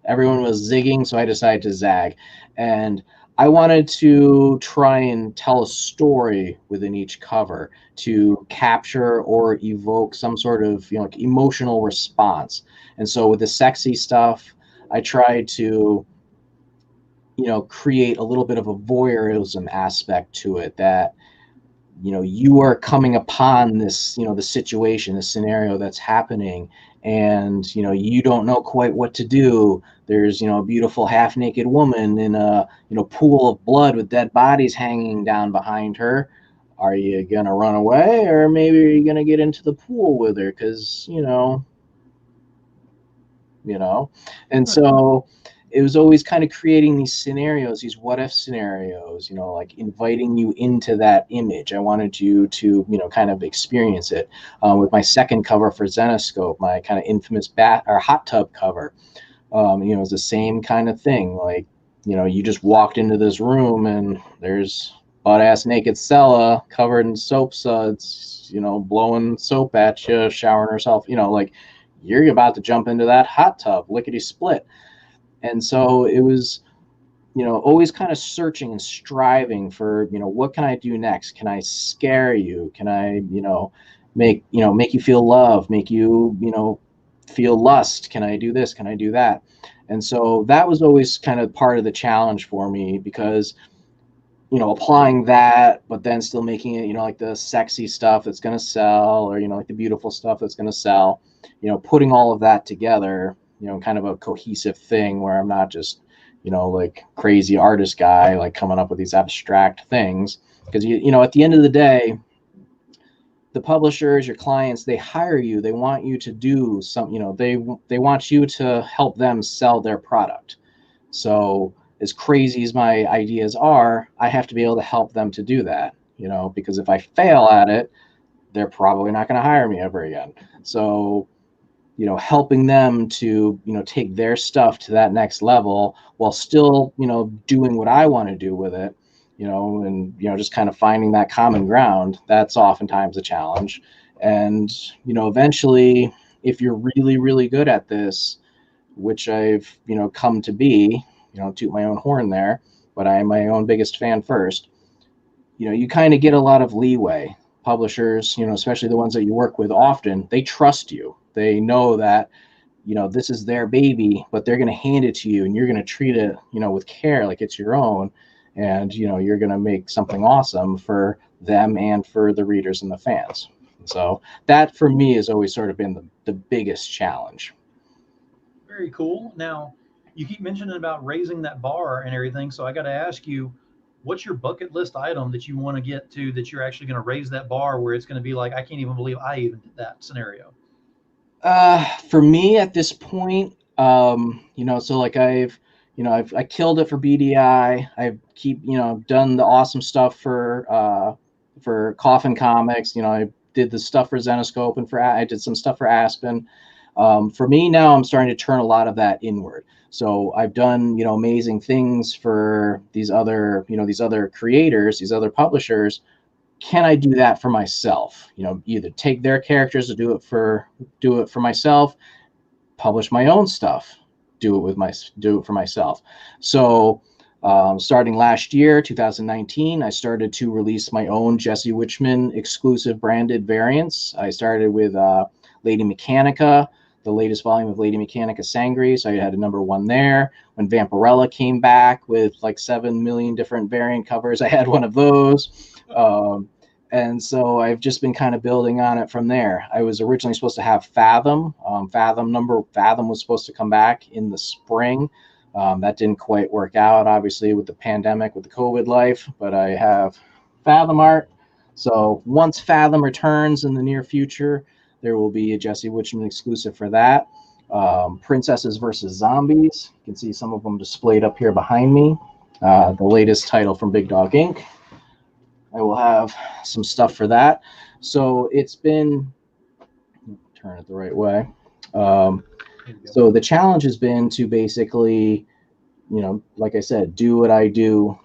everyone was zigging, so I decided to zag. And I wanted to try and tell a story within each cover to capture or evoke some sort of, like emotional response. And so with the sexy stuff, I tried to, create a little bit of a voyeurism aspect to it, that you are coming upon this, the situation, the scenario that's happening, and you don't know quite what to do. There's a beautiful half naked woman in a pool of blood with dead bodies hanging down behind her. Are you gonna run away, or maybe are you gonna get into the pool with her? Because and so it was always kind of creating these scenarios, these what if scenarios, like inviting you into that image. I wanted you to, kind of experience it. With my second cover for Zenoscope, my kind of infamous hot tub cover, it was the same kind of thing. Like, you just walked into this room and there's butt-ass naked Sella covered in soap suds, blowing soap at you, showering herself, like you're about to jump into that hot tub, lickety split. And so it was, always kind of searching and striving for, what can I do next? Can I scare you? Can I, make you feel love, make you, feel lust? Can I do this? Can I do that? And so that was always kind of part of the challenge for me, because, applying that, but then still making it, like the sexy stuff that's going to sell, or, like the beautiful stuff that's going to sell, putting all of that together, kind of a cohesive thing where I'm not just, like crazy artist guy, like coming up with these abstract things. Because, at the end of the day, the publishers, your clients, they hire you. They want you to do some, they want you to help them sell their product. So as crazy as my ideas are, I have to be able to help them to do that, because if I fail at it, they're probably not going to hire me ever again. So, helping them to, take their stuff to that next level while still, doing what I want to do with it, and, just kind of finding that common ground, that's oftentimes a challenge. And, eventually, if you're really, really good at this, which I've, come to be, toot my own horn there, but I am my own biggest fan first, you kind of get a lot of leeway. Publishers, especially the ones that you work with often, they trust you. They know that, this is their baby, but they're going to hand it to you and you're going to treat it, with care, like it's your own. and you're going to make something awesome for them and for the readers and the fans. So that for me has always sort of been the biggest challenge. Very cool. Now, you keep mentioning about raising that bar and everything, so I got to ask you, what's your bucket list item that you want to get to that you're actually going to raise that bar where it's going to be like, I can't even believe I even did that scenario? For me at this point, so like I killed it for BDI. I've done the awesome stuff for Coffin Comics. I did the stuff for Zenoscope, and I did some stuff for Aspen. For me now, I'm starting to turn a lot of that inward. So I've done amazing things for these other creators, these other publishers. Can I do that for myself? Either take their characters or do it for myself, publish my own stuff, do it for myself. So starting last year, 2019, I started to release my own Jesse Wichmann exclusive branded variants. I started with Lady Mechanica, the latest volume of Lady Mechanica Sangri. So I had a #1 there. When Vampirella came back with like 7 million different variant covers, I had one of those. And so I've just been kind of building on it from there. I was originally supposed to have Fathom. Fathom was supposed to come back in the spring. That didn't quite work out, obviously, with the pandemic, with the COVID life. But I have Fathom art. So once Fathom returns in the near future, there will be a Jesse Wichmann exclusive for that. Princesses versus Zombies. You can see some of them displayed up here behind me. The latest title from Big Dog Inc. I will have some stuff for that. So it's been, turn it the right way. So the challenge has been to basically, like I said, do what I do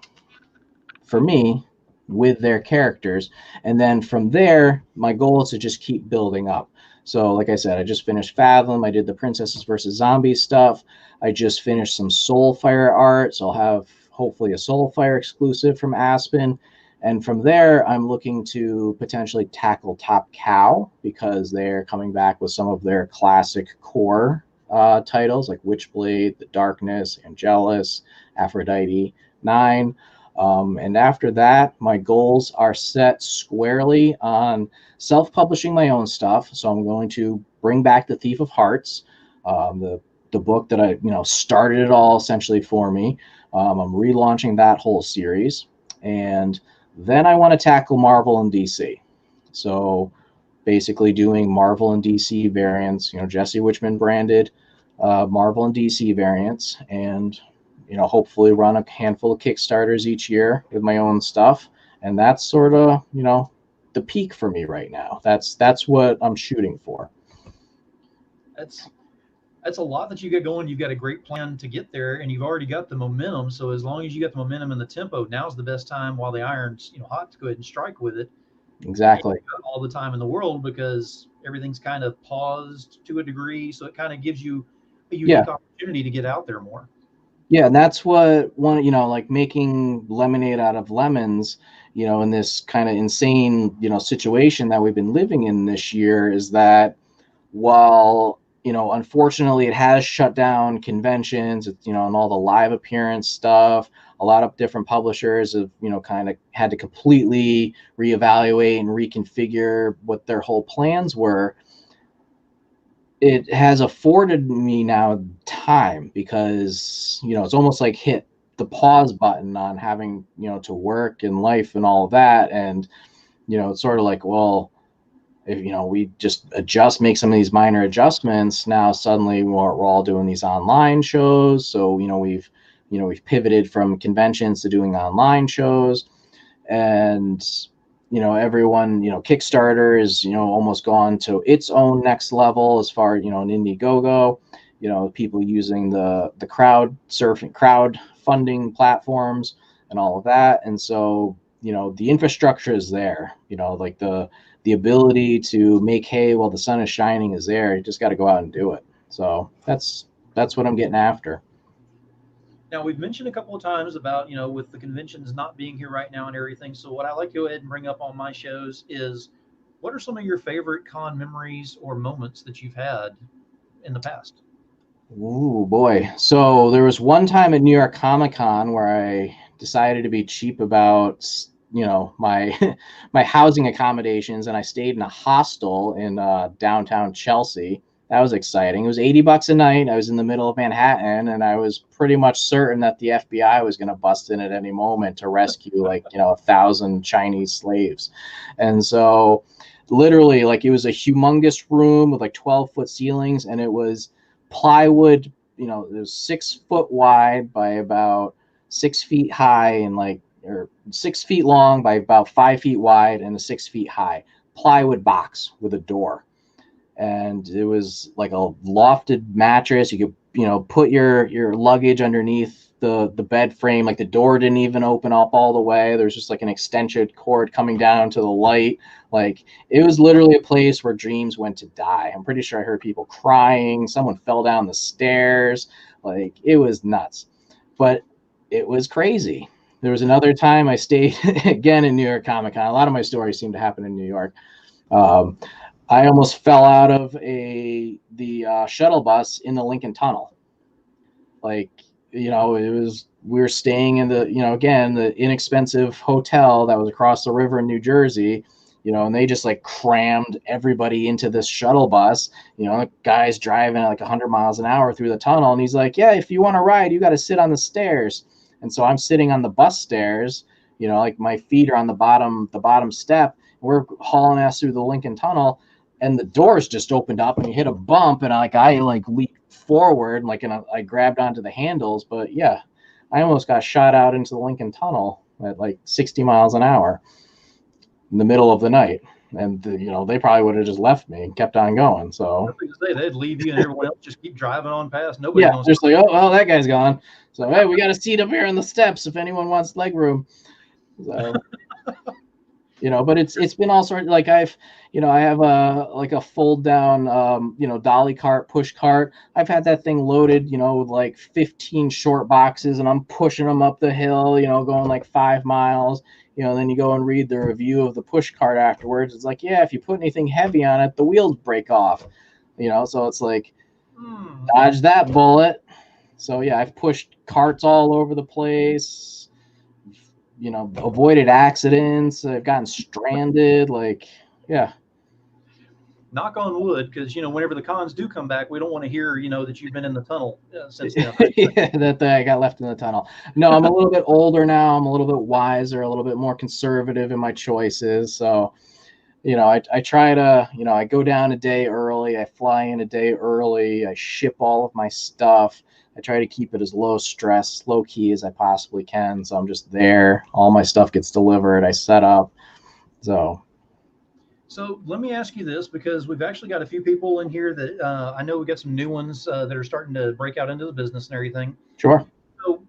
for me with their characters. And then from there, my goal is to just keep building up. So like I said, I just finished Fathom. I did the Princesses versus Zombies stuff. I just finished some Soulfire art. So I'll have hopefully a Soulfire exclusive from Aspen. And from there, I'm looking to potentially tackle Top Cow because they're coming back with some of their classic core titles like Witchblade, The Darkness, Angelus, Aphrodite 9. And after that, my goals are set squarely on self-publishing my own stuff. So I'm going to bring back The Thief of Hearts, the book that I started it all essentially for me. I'm relaunching that whole series. And then I want to tackle Marvel and DC. So basically doing Marvel and DC variants, Jesse Wichmann branded Marvel and DC variants, and hopefully run a handful of Kickstarters each year with my own stuff. And that's sort of, the peak for me right now. That's what I'm shooting for. That's a lot that you get going. You've got a great plan to get there, and you've already got the momentum. So as long as you got the momentum and the tempo, now's the best time while the iron's hot to go ahead and strike with it. Exactly. All the time in the world because everything's kind of paused to a degree. So it kind of gives you a unique opportunity to get out there more. Yeah, and that's what like making lemonade out of lemons, in this kind of insane, situation that we've been living in this year is that while unfortunately, it has shut down conventions, and all the live appearance stuff. A lot of different publishers have, kind of had to completely reevaluate and reconfigure what their whole plans were. It has afforded me now time because, it's almost like hit the pause button on having, to work and life and all of that. And, it's sort of like, well, if we just make some of these minor adjustments, now suddenly we're all doing these online shows. So we've pivoted from conventions to doing online shows, and everyone Kickstarter is almost gone to its own next level as far an Indiegogo. People using the crowd funding platforms and all of that, and so the infrastructure is there. Like the ability to make hay while the sun is shining is there. You just got to go out and do it. So that's what I'm getting after. Now, we've mentioned a couple of times about, with the conventions not being here right now and everything. So what I like to go ahead and bring up on my shows is what are some of your favorite con memories or moments that you've had in the past? Ooh, boy. So there was one time at New York Comic Con where I decided to be cheap about, my my housing accommodations, and I stayed in a hostel in downtown Chelsea. That was exciting. It was $80 a night. I was in the middle of Manhattan, and I was pretty much certain that the FBI was going to bust in at any moment to rescue 1,000 Chinese slaves. And so literally, it was a humongous room with 12-foot ceilings, and it was plywood. It was 6 foot wide by about 6 feet high, and or 6 feet long by about 5 feet wide, and a 6 feet high plywood box with a door. And it was like a lofted mattress. You could, put your luggage underneath the bed frame. The door didn't even open up all the way. There's just an extension cord coming down to the light. It was literally a place where dreams went to die. I'm pretty sure I heard people crying. Someone fell down the stairs. It was nuts, but it was crazy. There was another time I stayed again in New York Comic Con. A lot of my stories seem to happen in New York. I almost fell out of the shuttle bus in the Lincoln Tunnel. We were staying in the, again, the inexpensive hotel that was across the river in New Jersey, and they just crammed everybody into this shuttle bus. The guy's driving at 100 miles an hour through the tunnel, and he's like, yeah, if you want to ride, you got to sit on the stairs. And so I'm sitting on the bus stairs, my feet are on the bottom step. We're hauling ass through the Lincoln Tunnel, and the doors just opened up, and you hit a bump, and I leaped forward, and I grabbed onto the handles. But yeah, I almost got shot out into the Lincoln Tunnel at 60 miles an hour in the middle of the night. And they probably would have just left me and kept on going. So they'd leave you, and everyone else just keep driving on past. Nobody knows. Just oh well, that guy's gone. So hey, we got a seat up here on the steps if anyone wants leg room. So but it's been all sorts. I have a fold down dolly cart, push cart. I've had that thing loaded with 15 short boxes, and I'm pushing them up the hill, going 5 miles. Then you go and read the review of the push cart afterwards. It's yeah, if you put anything heavy on it, the wheels break off. So it's dodge that bullet. So yeah, I've pushed carts all over the place. Avoided accidents. I've gotten stranded. Yeah. Knock on wood, because whenever the cons do come back, we don't want to hear that you've been in the tunnel since then. Yeah, that I got left in the tunnel. No, I'm a little bit older now. I'm a little bit wiser, a little bit more conservative in my choices. So, I try to, I go down a day early. I fly in a day early. I ship all of my stuff. I try to keep it as low stress, low key as I possibly can. So I'm just there. All my stuff gets delivered. I set up. So let me ask you this, because we've actually got a few people in here that I know we got some new ones that are starting to break out into the business and everything. Sure. So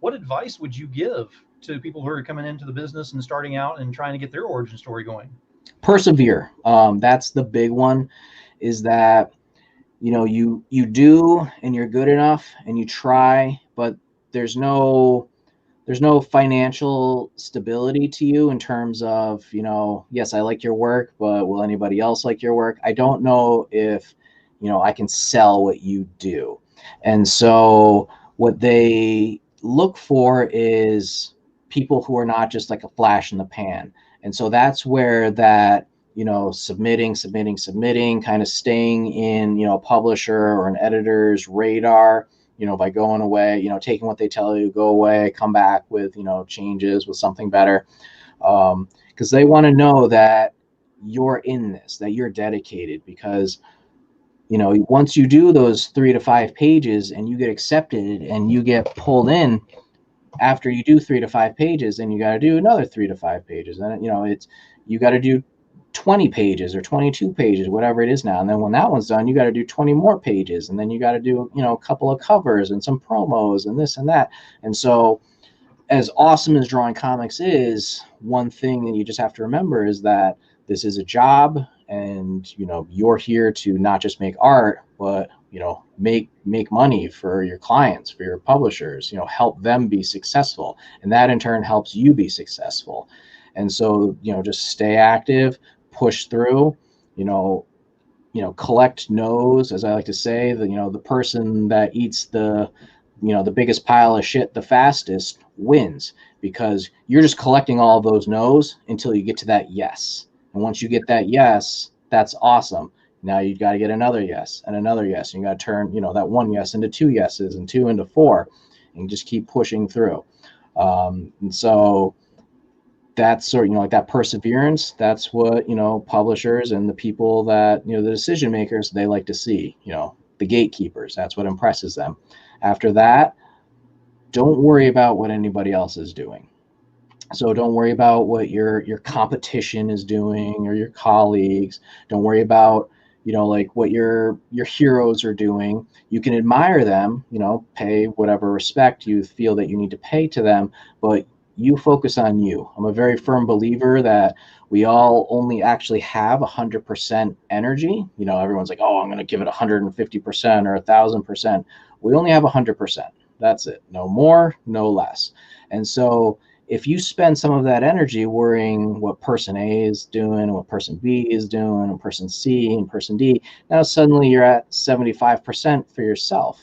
what advice would you give to people who are coming into the business and starting out and trying to get their origin story going? Persevere. That's the big one, is that, you do, and you're good enough, and you try, but there's no financial stability to you in terms of, yes, I like your work, but will anybody else like your work? I don't know if, I can sell what you do. And so what they look for is people who are not just a flash in the pan. And so that's where that, submitting, kind of staying in, a publisher or an editor's radar, by going away, taking what they tell you, go away, come back with, changes, with something better. Because they want to know that you're in this, that you're dedicated, because, once you do those 3 to 5 pages and you get accepted and you get pulled in, after you do 3 to 5 pages, then you got to do another 3 to 5 pages. And, you got to do 20 pages or 22 pages, whatever it is now. And then when that one's done, you got to do 20 more pages. And then you got to do, a couple of covers and some promos and this and that. And so as awesome as drawing comics is, one thing that you just have to remember is that this is a job, and, you're here to not just make art, but, make money for your clients, for your publishers, help them be successful. And that in turn helps you be successful. And so, just stay active, push through, collect no's, as I like to say. The person that eats the biggest pile of shit the fastest wins, because you're just collecting all of those no's until you get to that yes. And once you get that yes, that's awesome. Now you've got to get another yes and another yes. And you got to turn, that one yes into two yeses and two into four, and just keep pushing through. And so that's sort of, like that perseverance. That's what, publishers and the people that, the decision makers, they like to see, the gatekeepers. That's what impresses them. After that, don't worry about what anybody else is doing. So don't worry about what your competition is doing or your colleagues. Don't worry about, like what your heroes are doing. You can admire them, pay whatever respect you feel that you need to pay to them, but you focus on you. I'm a very firm believer that we all only actually have 100% energy. Everyone's like, oh, I'm going to give it 150% or 1,000%. We only have 100%. That's it. No more, no less. And so if you spend some of that energy worrying what person A is doing, what person B is doing, and person C and person D, now suddenly you're at 75% for yourself.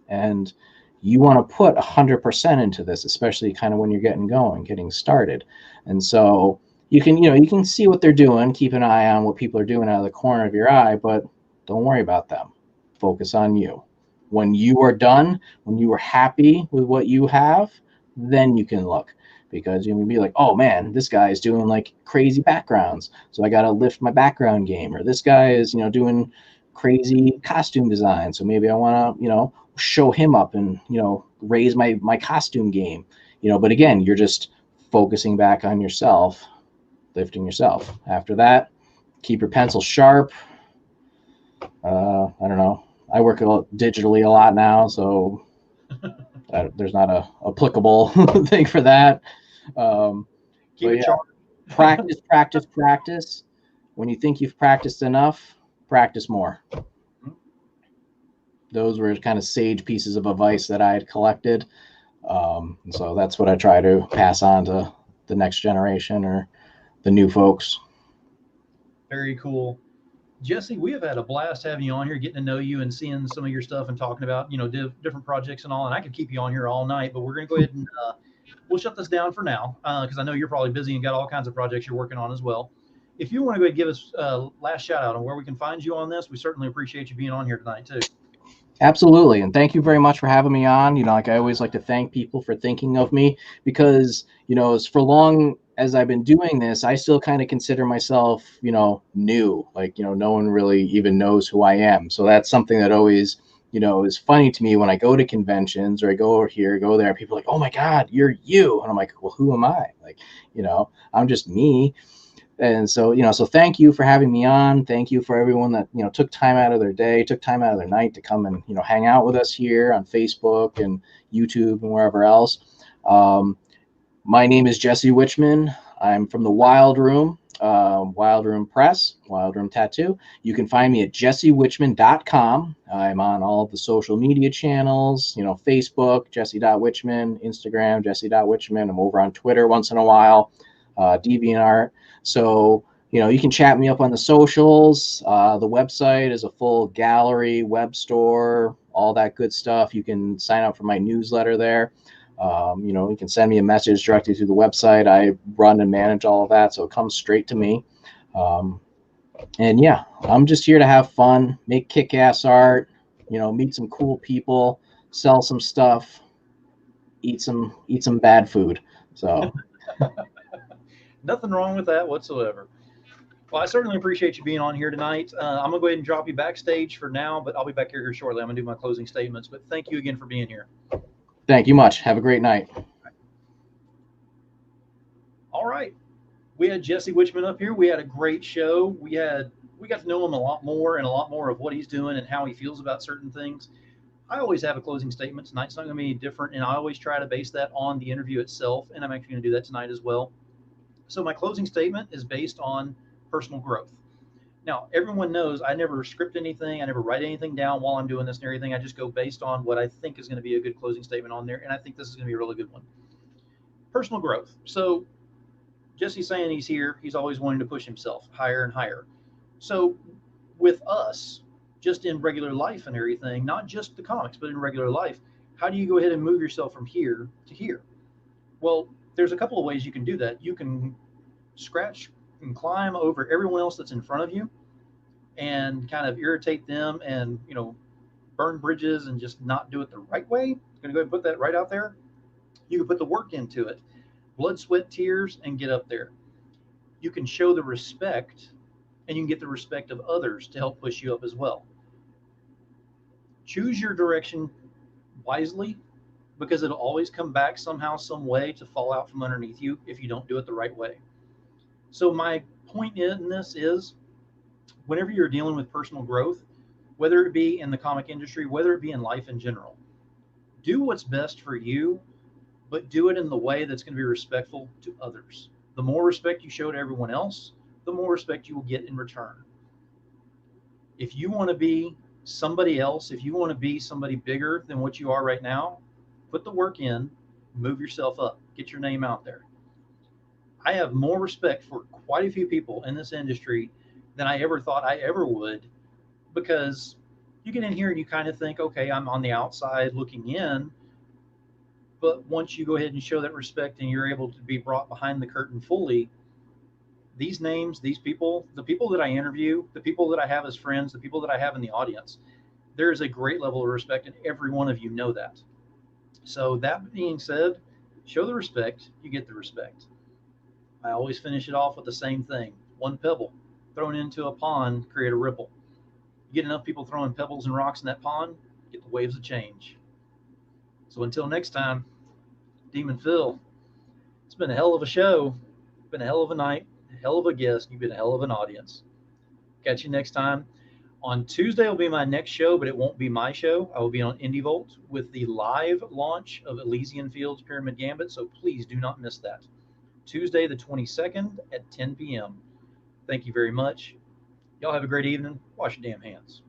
And you want to put 100% into this, especially kind of when you're getting started. And so you can see what they're doing, keep an eye on what people are doing out of the corner of your eye, but don't worry about them. Focus on you. When you are done, when you are happy with what you have, then you can look. Because you can be like, oh man, this guy is doing like crazy backgrounds, so I got to lift my background game. Or this guy is, doing crazy costume design, so maybe I want to, show him up and, raise my costume game. But again, you're just focusing back on yourself, lifting yourself. After that, keep your pencil sharp. I don't know. I work digitally a lot now, so there's not a applicable thing for that. Keep it sharp. Practice. When you think you've practiced enough, practice more. Those were kind of sage pieces of advice that I had collected. So that's what I try to pass on to the next generation or the new folks. Very cool. Jesse, we have had a blast having you on here, getting to know you and seeing some of your stuff and talking about, different projects and all. And I could keep you on here all night, but we're going to go ahead and we'll shut this down for now because I know you're probably busy and got all kinds of projects you're working on as well. If you want to go ahead and give us a last shout out on where we can find you on this, we certainly appreciate you being on here tonight too. Absolutely. And thank you very much for having me on. Like I always like to thank people for thinking of me because, as for long as I've been doing this, I still kind of consider myself, new, like, no one really even knows who I am. So that's something that always, is funny to me when I go to conventions or I go over here, go there, people are like, oh my God, you're you. And I'm like, well, who am I? Like, I'm just me. And so, so thank you for having me on. Thank you for everyone that, took time out of their day, took time out of their night to come and, hang out with us here on Facebook and YouTube and wherever else. My name is Jesse Wichmann. I'm from the Wild Room, Wild Room Press, Wild Room Tattoo. You can find me at jessewichmann.com. I'm on all of the social media channels, Facebook, jesse.wichmann, Instagram, jesse.wichmann. I'm over on Twitter once in a while, DeviantArt. So, you can chat me up on the socials. The website is a full gallery, web store, all that good stuff. You can sign up for my newsletter there. You can send me a message directly through the website. I run and manage all of that, so it comes straight to me. And yeah, I'm just here to have fun, make kick-ass art, meet some cool people, sell some stuff, eat some bad food. So Nothing wrong with that whatsoever. Well, I certainly appreciate you being on here tonight. I'm going to go ahead and drop you backstage for now, but I'll be back here shortly. I'm going to do my closing statements, but thank you again for being here. Thank you much. Have a great night. All right. We had Jesse Wichmann up here. We had a great show. We got to know him a lot more and a lot more of what he's doing and how he feels about certain things. I always have a closing statement. Tonight's not going to be different, and I always try to base that on the interview itself, and I'm actually going to do that tonight as well. So my closing statement is based on personal growth. Now, everyone knows I never script anything. I never write anything down while I'm doing this and everything. I just go based on what I think is going to be a good closing statement on there, and I think this is going to be a really good one. Personal growth. So Jesse's saying he's here. He's always wanting to push himself higher and higher. So with us, just in regular life and everything, not just the comics, but in regular life, how do you go ahead and move yourself from here to here? Well, there's a couple of ways you can do that. You can scratch and climb over everyone else that's in front of you and kind of irritate them and, burn bridges and just not do it the right way. I'm going to go ahead and put that right out there. You can put the work into it, blood, sweat, tears, and get up there. You can show the respect, and you can get the respect of others to help push you up as well. Choose your direction wisely, because it'll always come back somehow, some way to fall out from underneath you if you don't do it the right way. So my point in this is, whenever you're dealing with personal growth, whether it be in the comic industry, whether it be in life in general, do what's best for you, but do it in the way that's going to be respectful to others. The more respect you show to everyone else, the more respect you will get in return. If you want to be somebody else, if you want to be somebody bigger than what you are right now, put the work in, move yourself up, get your name out there. I have more respect for quite a few people in this industry than I ever thought I ever would, because you get in here and you kind of think, okay, I'm on the outside looking in. But once you go ahead and show that respect and you're able to be brought behind the curtain fully, these names, these people, the people that I interview, the people that I have as friends, the people that I have in the audience, there is a great level of respect, and every one of you know that. So that being said, show the respect, you get the respect. I always finish it off with the same thing. One pebble thrown into a pond create a ripple. You get enough people throwing pebbles and rocks in that pond, get the waves of change. So until next time, Demon Phil, it's been a hell of a show, been a hell of a night, a hell of a guest, you've been a hell of an audience. Catch you next time. On Tuesday will be my next show, but it won't be my show. I will be on IndieVolt with the live launch of Elysian Fields Pyramid Gambit, so please do not miss that. Tuesday the 22nd at 10 p.m. Thank you very much. Y'all have a great evening. Wash your damn hands.